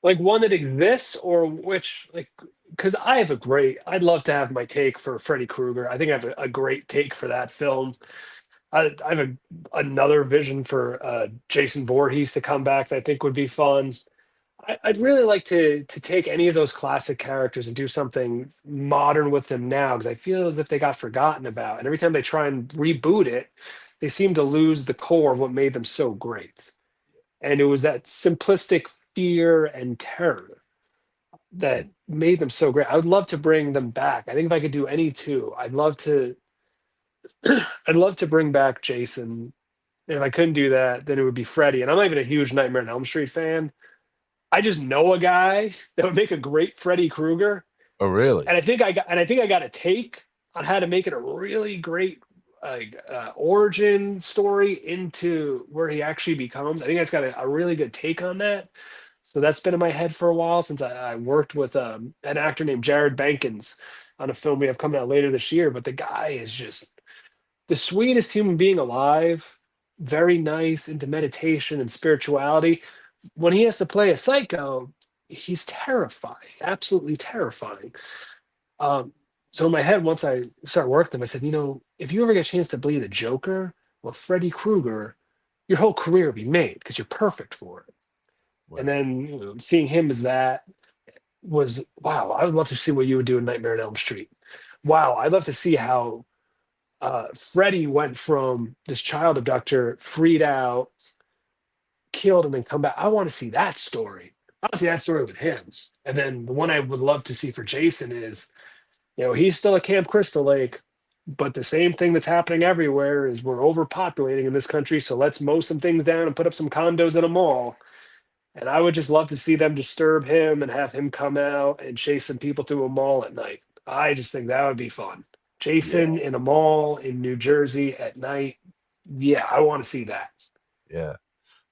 Like one that exists, or which, like, because I'd love to have my take for Freddy Krueger. I think I have a great take for that film. I have another vision for Jason Voorhees to come back that I think would be fun. I'd really like to take any of those classic characters and do something modern with them now, because I feel as if they got forgotten about. And every time they try and reboot it, they seem to lose the core of what made them so great. And it was that simplistic fear and terror that made them so great. I would love to bring them back. I think if I could do any two, I'd love to bring back Jason. And if I couldn't do that, then it would be Freddy. And I'm not even a huge Nightmare on Elm Street fan. I just know a guy that would make a great Freddy Krueger. Oh, really? And I think I got a take on how to make it a really great origin story into where he actually becomes. I think I've got a really good take on that. So that's been in my head for a while since I worked with an actor named Jared Bankins on a film we have coming out later this year. But the guy is just the sweetest human being alive, very nice into meditation and spirituality. When he has to play a psycho, he's terrifying, absolutely terrifying. So in my head, once I started working, I said, if you ever get a chance to be the Joker, well, Freddy Krueger, your whole career will be made because you're perfect for it. Wow. And then seeing him as that was, wow, I would love to see what you would do in Nightmare on Elm Street. Wow, I'd love to see how Freddy went from this child abductor, freed out, killed, and then come back. I want to see that story. I want to see that story with him. And then the one I would love to see for Jason is, he's still at Camp Crystal Lake, but the same thing that's happening everywhere is we're overpopulating in this country. So let's mow some things down and put up some condos at a mall. And I would just love to see them disturb him and have him come out and chase some people through a mall at night. I just think that would be fun. Jason in a mall in New Jersey at night. Yeah, I want to see that. Yeah.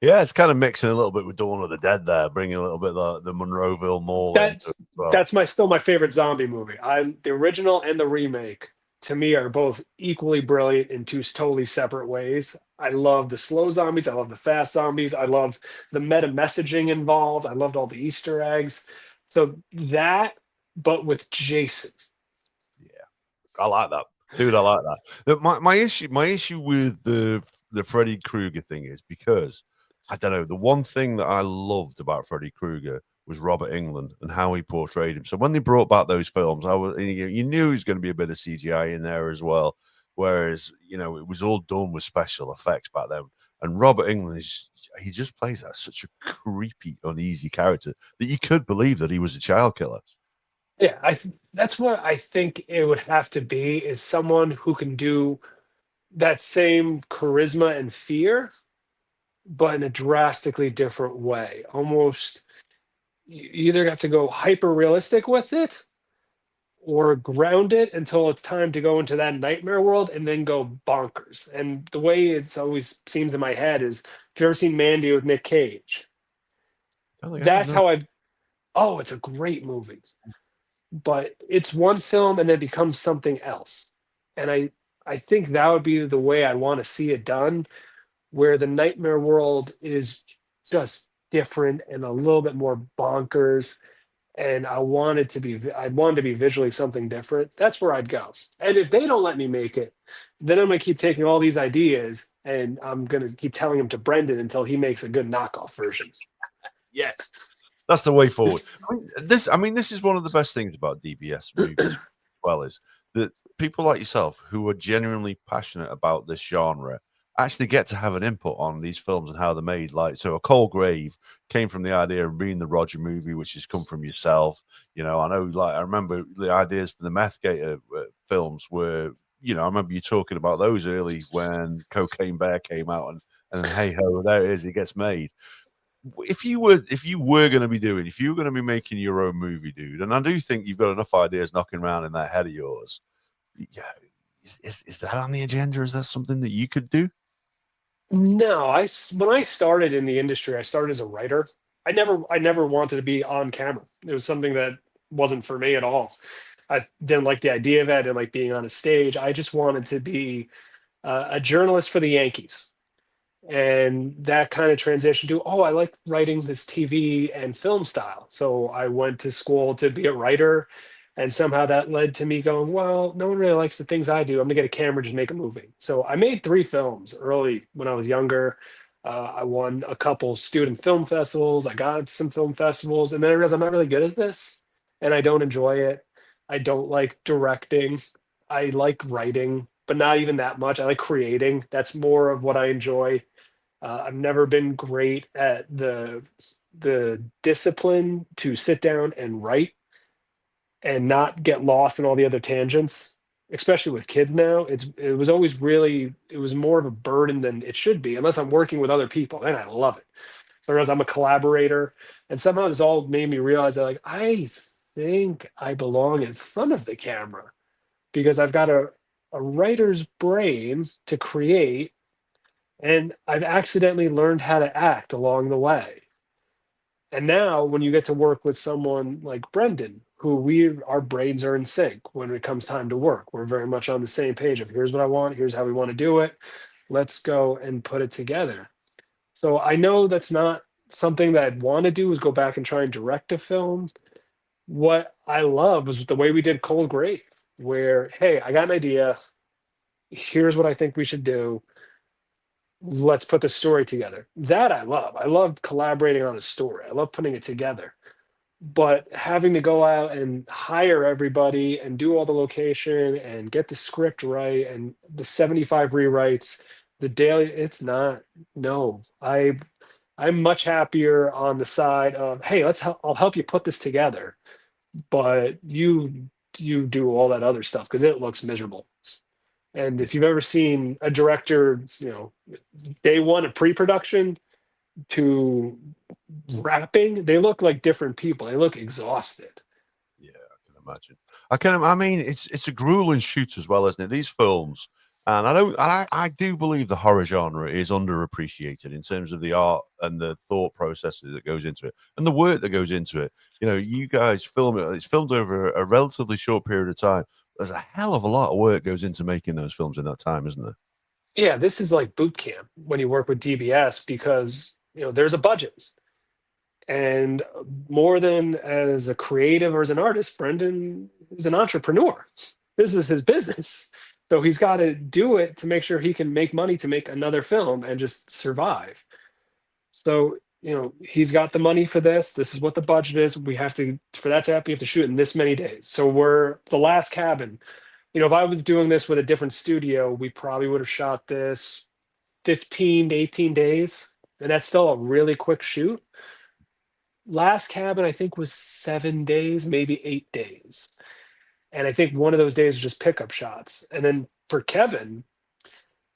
Yeah, it's kind of mixing a little bit with Dawn of the Dead there, bringing a little bit of the Monroeville Mall. That's still my favorite zombie movie. The original and the remake, to me, are both equally brilliant in two totally separate ways. I love the slow zombies. I love the fast zombies. I love the meta messaging involved. I loved all the Easter eggs. So that, but with Jason. I like that, dude. I like that. My issue with the Freddy Krueger thing is because I don't know. The one thing that I loved about Freddy Krueger was Robert Englund and how he portrayed him. So when they brought back those films, you knew he was going to be a bit of CGI in there as well. Whereas it was all done with special effects back then. And Robert Englund he just plays that such a creepy, uneasy character that you could believe that he was a child killer. Yeah, that's what I think it would have to be is someone who can do that same charisma and fear, but in a drastically different way. Almost, you either have to go hyper realistic with it or ground it until it's time to go into that nightmare world and then go bonkers. And the way it's always seems in my head is, if you've ever seen Mandy with Nick Cage, that's how I've. Oh, it's a great movie, but it's one film and then becomes something else. And I think that would be the way I want to see it done, where the nightmare world is just different and a little bit more bonkers. And I want it to be visually something different. That's where I'd go. And if they don't let me make it, then I'm gonna keep taking all these ideas and I'm gonna keep telling them to Brendan until he makes a good knockoff version. Yes, that's the way forward. This is one of the best things about DBS movies, as well, is that people like yourself who are genuinely passionate about this genre actually get to have an input on these films and how they're made. Like, so A Cold Grave came from the idea of being the Roger movie, which has come from yourself. I know, like, I remember the ideas for the Meth Gator films were, I remember you talking about those early when Cocaine Bear came out, and hey ho, there it is, it gets made. If you were going to be making your own movie, dude, and I do think you've got enough ideas knocking around in that head of yours, yeah, is that on the agenda? Is that something that you could do? No, when I started in the industry, I started as a writer. I never wanted to be on camera. It was something that wasn't for me at all. I didn't like the idea of it. I didn't like being on a stage. I just wanted to be a journalist for the Yankees. And that kind of transition to, oh, I like writing this TV and film style. So I went to school to be a writer, and somehow that led to me going, well, no one really likes the things I do. I'm gonna get a camera, just make a movie. So I made 3 films early when I was younger. I won a couple student film festivals. I got some film festivals, and then I realized I'm not really good at this, and I don't enjoy it. I don't like directing. I like writing, but not even that much. I like creating. That's more of what I enjoy. I've never been great at the discipline to sit down and write and not get lost in all the other tangents, especially with kids now. It was more of a burden than it should be, unless I'm working with other people. Then I love it. So whereas I'm a collaborator, and somehow this all made me realize that, like, I think I belong in front of the camera because I've got a writer's brain to create, and I've accidentally learned how to act along the way. And now when you get to work with someone like Brendan, who our brains are in sync when it comes time to work. We're very much on the same page of, here's what I want, here's how we want to do it. Let's go and put it together. So I know that's not something that I'd want to do, is go back and try and direct a film. What I love was the way we did Cold Grave, where, hey, I got an idea. Here's what I think we should do. Let's put the story together. That I love. I love collaborating on a story. I love putting it together. But having to go out and hire everybody and do all the location and get the script right and the 75 rewrites, the daily, it's not, no. I'm much happier on the side of, hey, I'll help you put this together, but you do all that other stuff because it looks miserable. And if you've ever seen a director, day one of pre-production to wrapping, they look like different people. They look exhausted. Yeah, I can imagine. I mean, it's a grueling shoot as well, isn't it? These films, and I do believe the horror genre is underappreciated in terms of the art and the thought processes that goes into it and the work that goes into it. You guys film it. It's filmed over a relatively short period of time. There's a hell of a lot of work goes into making those films in that time, isn't there? Yeah, this is like boot camp when you work with DBS because there's a budget, and more than as a creative or as an artist, Brendan is an entrepreneur. This is his business, so he's got to do it to make sure he can make money to make another film and just survive. So, he's got the money for this. This is what the budget is. We have to, for that to happen, we have to shoot in this many days. So we're the last cabin. If I was doing this with a different studio, we probably would have shot this 15 to 18 days. And that's still a really quick shoot. Last cabin, I think, was 7 days, maybe 8 days. And I think one of those days was just pickup shots. And then for Kevin,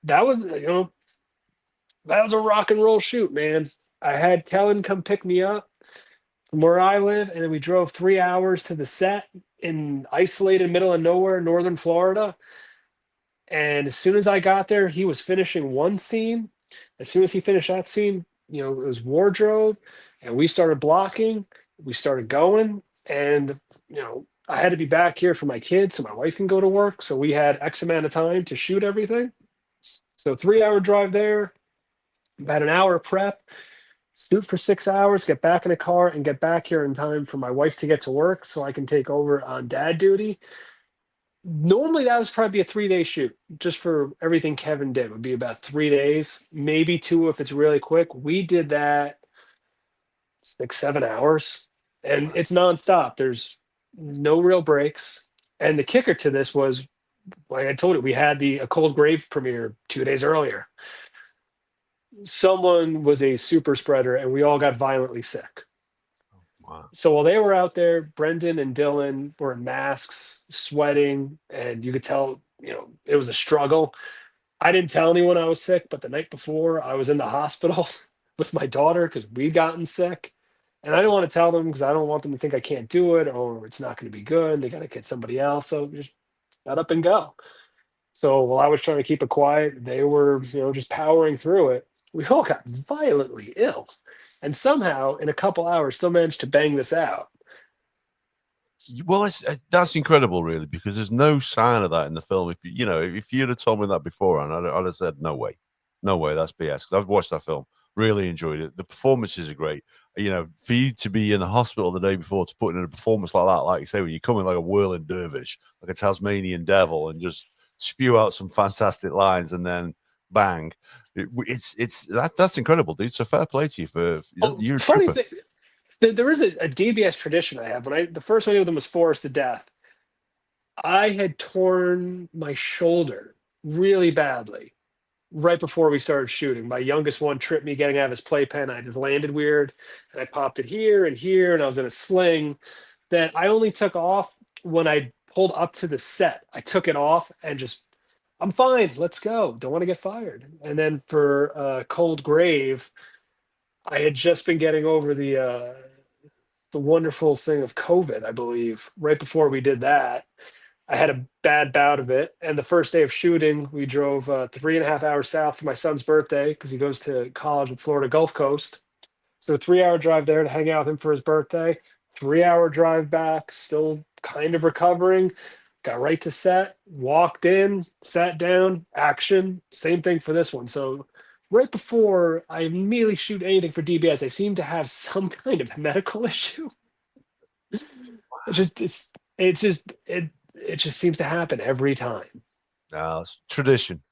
that was, that was a rock and roll shoot, man. I had Kellen come pick me up from where I live, and then we drove 3 hours to the set in isolated middle of nowhere, northern Florida. And as soon as I got there, he was finishing one scene. As soon as he finished that scene, it was wardrobe, and we started blocking. We started going, and I had to be back here for my kids so my wife can go to work. So we had X amount of time to shoot everything. So 3 hour drive there, about an hour prep, shoot for 6 hours, get back in the car, and get back here in time for my wife to get to work so I can take over on dad duty. Normally, that was probably a 3 day shoot just for everything Kevin did. Would be about 3 days, maybe two if it's really quick. We did that 6, 7 hours, and it's nonstop. There's no real breaks. And the kicker to this was, like I told you, we had the A Cold Grave premiere 2 days earlier. Someone was a super spreader, and we all got violently sick. Wow. So while they were out there, Brendan and Dylan were in masks, sweating, and you could tell, it was a struggle. I didn't tell anyone I was sick, but the night before, I was in the hospital with my daughter because we'd gotten sick. And I didn't want to tell them because I don't want them to think I can't do it or it's not going to be good. They got to get somebody else. So just shut up and go. So while I was trying to keep it quiet, they were, just powering through it. We all got violently ill, and somehow in a couple hours still managed to bang this out. Well, that's incredible, really, because there's no sign of that in the film. If you'd have told me that beforehand, I'd have said no way, no way, that's BS. 'Cause I've watched that film, really enjoyed it. The performances are great. For you to be in the hospital the day before to put in a performance like that, like you say, when you come in like a whirling dervish, like a Tasmanian devil, and just spew out some fantastic lines, and then bang, that's incredible, dude. So fair play to you for you're a Funny trooper. thing, there is a DBS tradition I have. The first one I did with them was Forced to Death. I had torn my shoulder really badly right before we started shooting. My youngest one tripped me getting out of his playpen. I just landed weird, and I popped it here and here, and I was in a sling that I only took off when I pulled up to the set. I took it off and just, I'm fine. Let's go. Don't want to get fired. And then for Cold Grave, I had just been getting over the wonderful thing of COVID, I believe, right before we did that. I had a bad bout of it. And the first day of shooting, we drove 3.5 hours south for my son's birthday because he goes to college in Florida Gulf Coast. So 3 hour drive there to hang out with him for his birthday. 3 hour drive back, still kind of recovering. Got right to set, walked in, sat down, action. Same thing for this one. So right before I immediately shoot anything for DBS, I seem to have some kind of medical issue. It just seems to happen every time. No, it's tradition.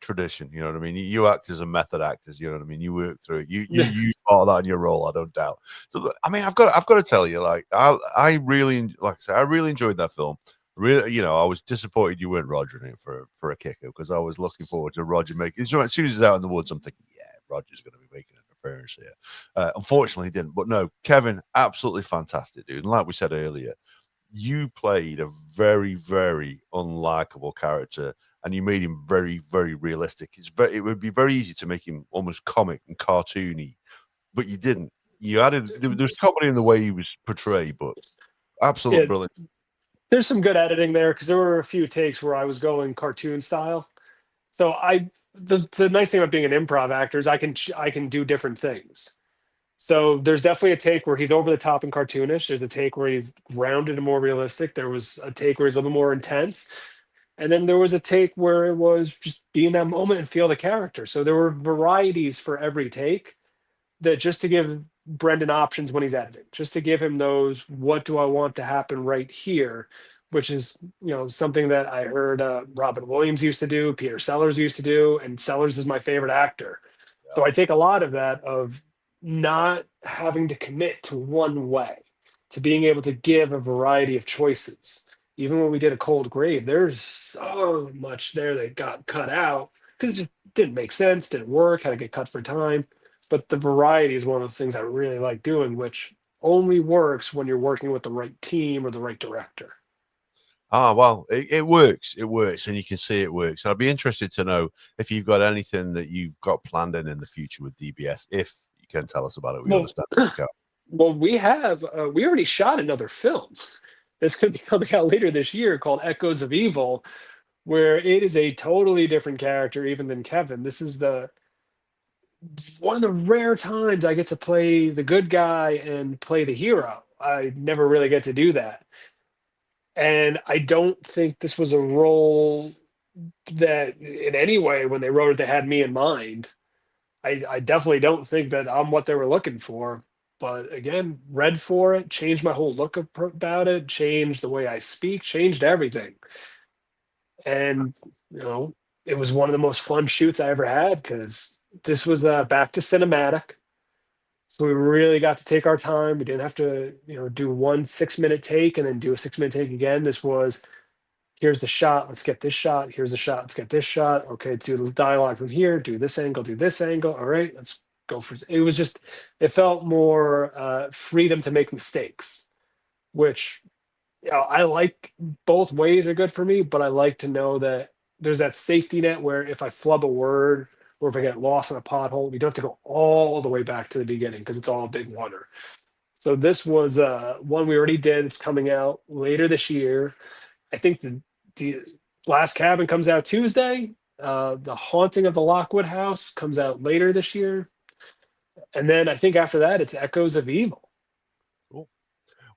You know what I mean? You act as a method actors. You know what I mean? You work through it. You use part of that in your role. I don't doubt. So, I mean, I've got to tell you, like, I really, like I say, I really enjoyed that film. Really, I was disappointed you weren't Roger in it for a kicker because I was looking forward to Roger making. As soon as he's out in the woods, I'm thinking, yeah, Roger's going to be making an appearance here. Unfortunately, he didn't. But no, Kevin, absolutely fantastic, dude. And like we said earlier, you played a very, very unlikable character, and you made him very, very realistic. It would be very easy to make him almost comic and cartoony, but you didn't. You added there's comedy in the way he was portrayed, but absolute Yeah, brilliant. there's some good editing there because there were a few takes where I was going cartoon style. So the nice thing about being an improv actor is I can do different things. So there's definitely a take where he's over the top and cartoonish. There's a take where he's grounded and more realistic. There was a take where he's a little more intense. And then there was a take where it was just be in that moment and feel the character. So there were varieties for every take, that just to give Brendan options when he's editing, just to give him those, what do I want to happen right here, which is, something that I heard Robin Williams used to do, Peter Sellers used to do, and Sellers is my favorite actor. So I take a lot of that of not having to commit to one way, to being able to give a variety of choices. Even when we did A Cold Grave, there's so much there that got cut out because it just didn't make sense, didn't work, had to get cut for time. But the variety is one of those things I really like doing, which only works when you're working with the right team or the right director. Well, it works. It works, and you can see it works. I'd be interested to know if you've got anything that you've got planned in the future with DBS. If you can tell us about it, we Well, understand. You can't. well, we already shot another film that's going to be coming out later this year called Echoes of Evil, where it is a totally different character even than Kevin. This is the one of the rare times I get to play the good guy and play the hero. I never really get to do that. And I don't think this was a role that in any way when they wrote it, they had me in mind. I definitely don't think that I'm what they were looking for. But again, read for it, changed my whole look about it, changed the way I speak, changed everything. And, it was one of the most fun shoots I ever had because this was back to cinematic. So we really got to take our time. We didn't have to, do one 6 minute take and then do a 6 minute take again. This was, here's the shot, let's get this shot. Here's the shot, let's get this shot. Okay, do the dialogue from here, do this angle, do this angle. All right, let's go for it. Was just, it felt more freedom to make mistakes, which, I like both ways are good for me, but I like to know that there's that safety net where if I flub a word or if I get lost in a pothole, we don't have to go all the way back to the beginning because it's all a big wonder. So this was one we already did. It's coming out later this year. I think the Last Cabin comes out Tuesday. The Haunting of the Lockwood House comes out later this year. And then I think after that, it's Echoes of Evil. Cool.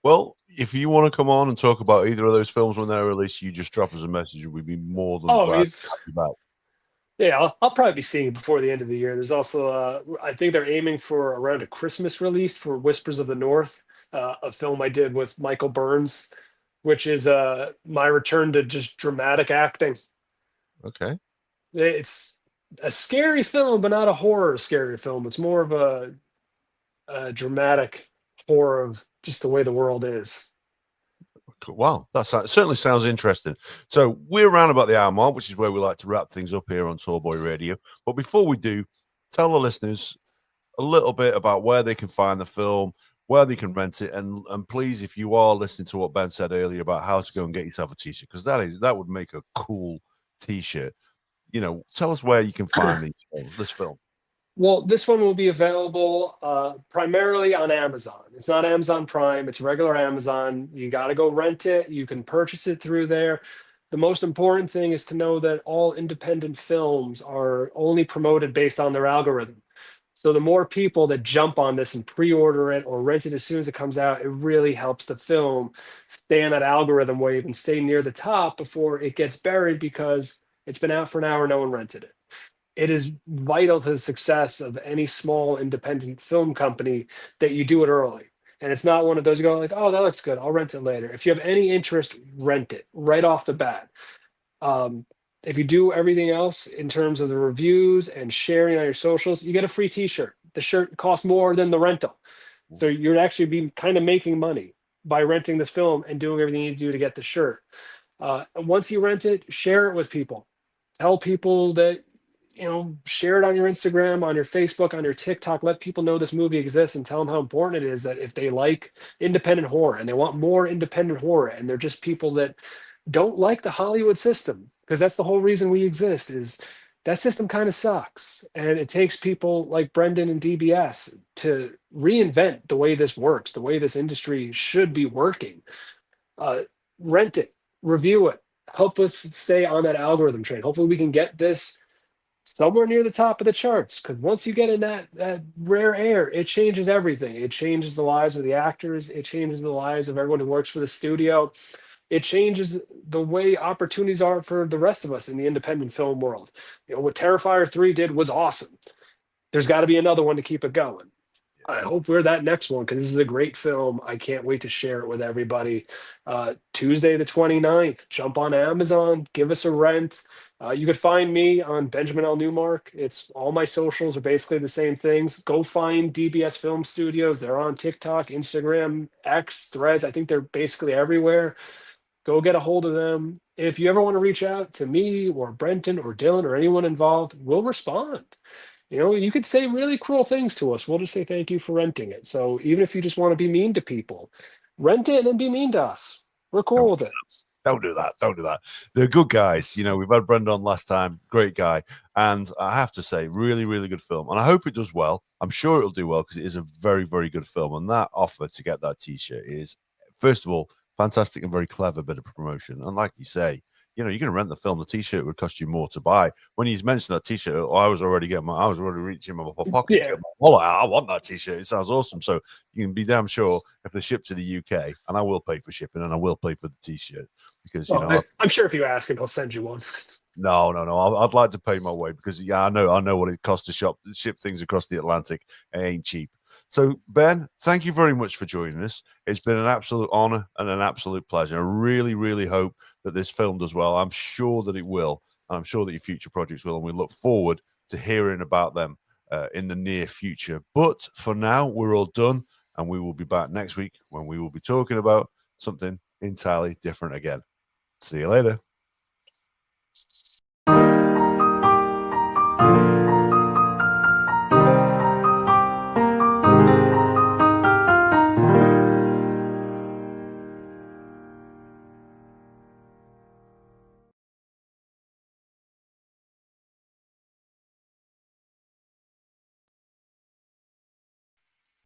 Well, if you want to come on and talk about either of those films when they're released, you just drop us a message and we'd be more than glad to have you back. Yeah, I'll probably be seeing it before the end of the year. There's also, I think they're aiming for around a Christmas release for Whispers of the North, a film I did with Michael Burns, which is my return to just dramatic acting. Okay. It's a scary film, but not a horror scary film. It's more of a dramatic horror of just the way the world is. Wow, that certainly sounds interesting. So we're around about the hour mark, which is where we like to wrap things up here on Tallboy Radio. But before we do, tell the listeners a little bit about where they can find the film, where they can rent it, and please, if you are listening to what Ben said earlier about how to go and get yourself a t-shirt, because that would make a cool t-shirt. Tell us where you can find this film. Well, this one will be available primarily on Amazon. It's not Amazon Prime, it's regular Amazon. You got to go rent it. You can purchase it through there. The most important thing is to know that all independent films are only promoted based on their algorithm. So the more people that jump on this and pre-order it or rent it as soon as it comes out, it really helps the film stay on that algorithm wave and stay near the top before it gets buried because it's been out for an hour, no one rented it. It is vital to the success of any small independent film company that you do it early. And it's not one of those you go like, oh, that looks good, I'll rent it later. If you have any interest, rent it right off the bat. If you do everything else in terms of the reviews and sharing on your socials, you get a free t-shirt. The shirt costs more than the rental. So you're actually be kind of making money by renting this film and doing everything you need to do to get the shirt. Once you rent it, share it with people. Tell people that, share it on your Instagram, on your Facebook, on your TikTok. Let people know this movie exists and tell them how important it is that if they like independent horror and they want more independent horror and they're just people that don't like the Hollywood system, because that's the whole reason we exist, is that system kind of sucks. And it takes people like Brendan and DBS to reinvent the way this works, the way this industry should be working. Rent it, review it, help us stay on that algorithm train. Hopefully we can get this somewhere near the top of the charts, because once you get in that rare air, it changes everything. It changes the lives of the actors. It changes the lives of everyone who works for the studio. it changes the way opportunities are for the rest of us in the independent film world. You know, what Terrifier 3 did was awesome. There's got to be another one to keep it going. I hope we're that next one because this is a great film. I can't wait to share it with everybody. Tuesday the 29th, jump on Amazon, give us a rent. You could find me on Benjamin L Newmark. It's all my socials are basically the same things. Go find DBS Film Studios. They're on TikTok, Instagram, X, Threads. I think they're basically everywhere. Go get a hold of them. If you ever want to reach out to me or Brenton or Dylan or anyone involved, we'll respond. You know, you could say really cruel things to us. We'll just say thank you for renting it. So even if you just want to be mean to people, rent it and then be mean to us. We're cool with it. Don't do that. Don't do that. They're good guys. You know, we've had Brendan on last time. Great guy. And I have to say, really, really good film. And I hope it does well. I'm sure it'll do well because it is a very, very good film. And that offer to get that T-shirt is, first of all, fantastic and very clever bit of promotion. And like you say, you know, you're going to rent the film. The T-shirt would cost you more to buy. When he's mentioned that T-shirt, I was already reaching in my pocket. Yeah. Oh, I want that T-shirt. It sounds awesome. So you can be damn sure if they ship to the UK, and I will pay for shipping, and I will pay for the T-shirt because you know. I'm sure if you ask him, he'll send you one. No. I'd like to pay my way because I know what it costs to ship things across the Atlantic. It ain't cheap. So, Ben, thank you very much for joining us. It's been an absolute honor and an absolute pleasure. I really, really hope that this film does well. I'm sure that it will. And I'm sure that your future projects will. And we look forward to hearing about them in the near future. But for now, we're all done. And we will be back next week when we will be talking about something entirely different again. See you later.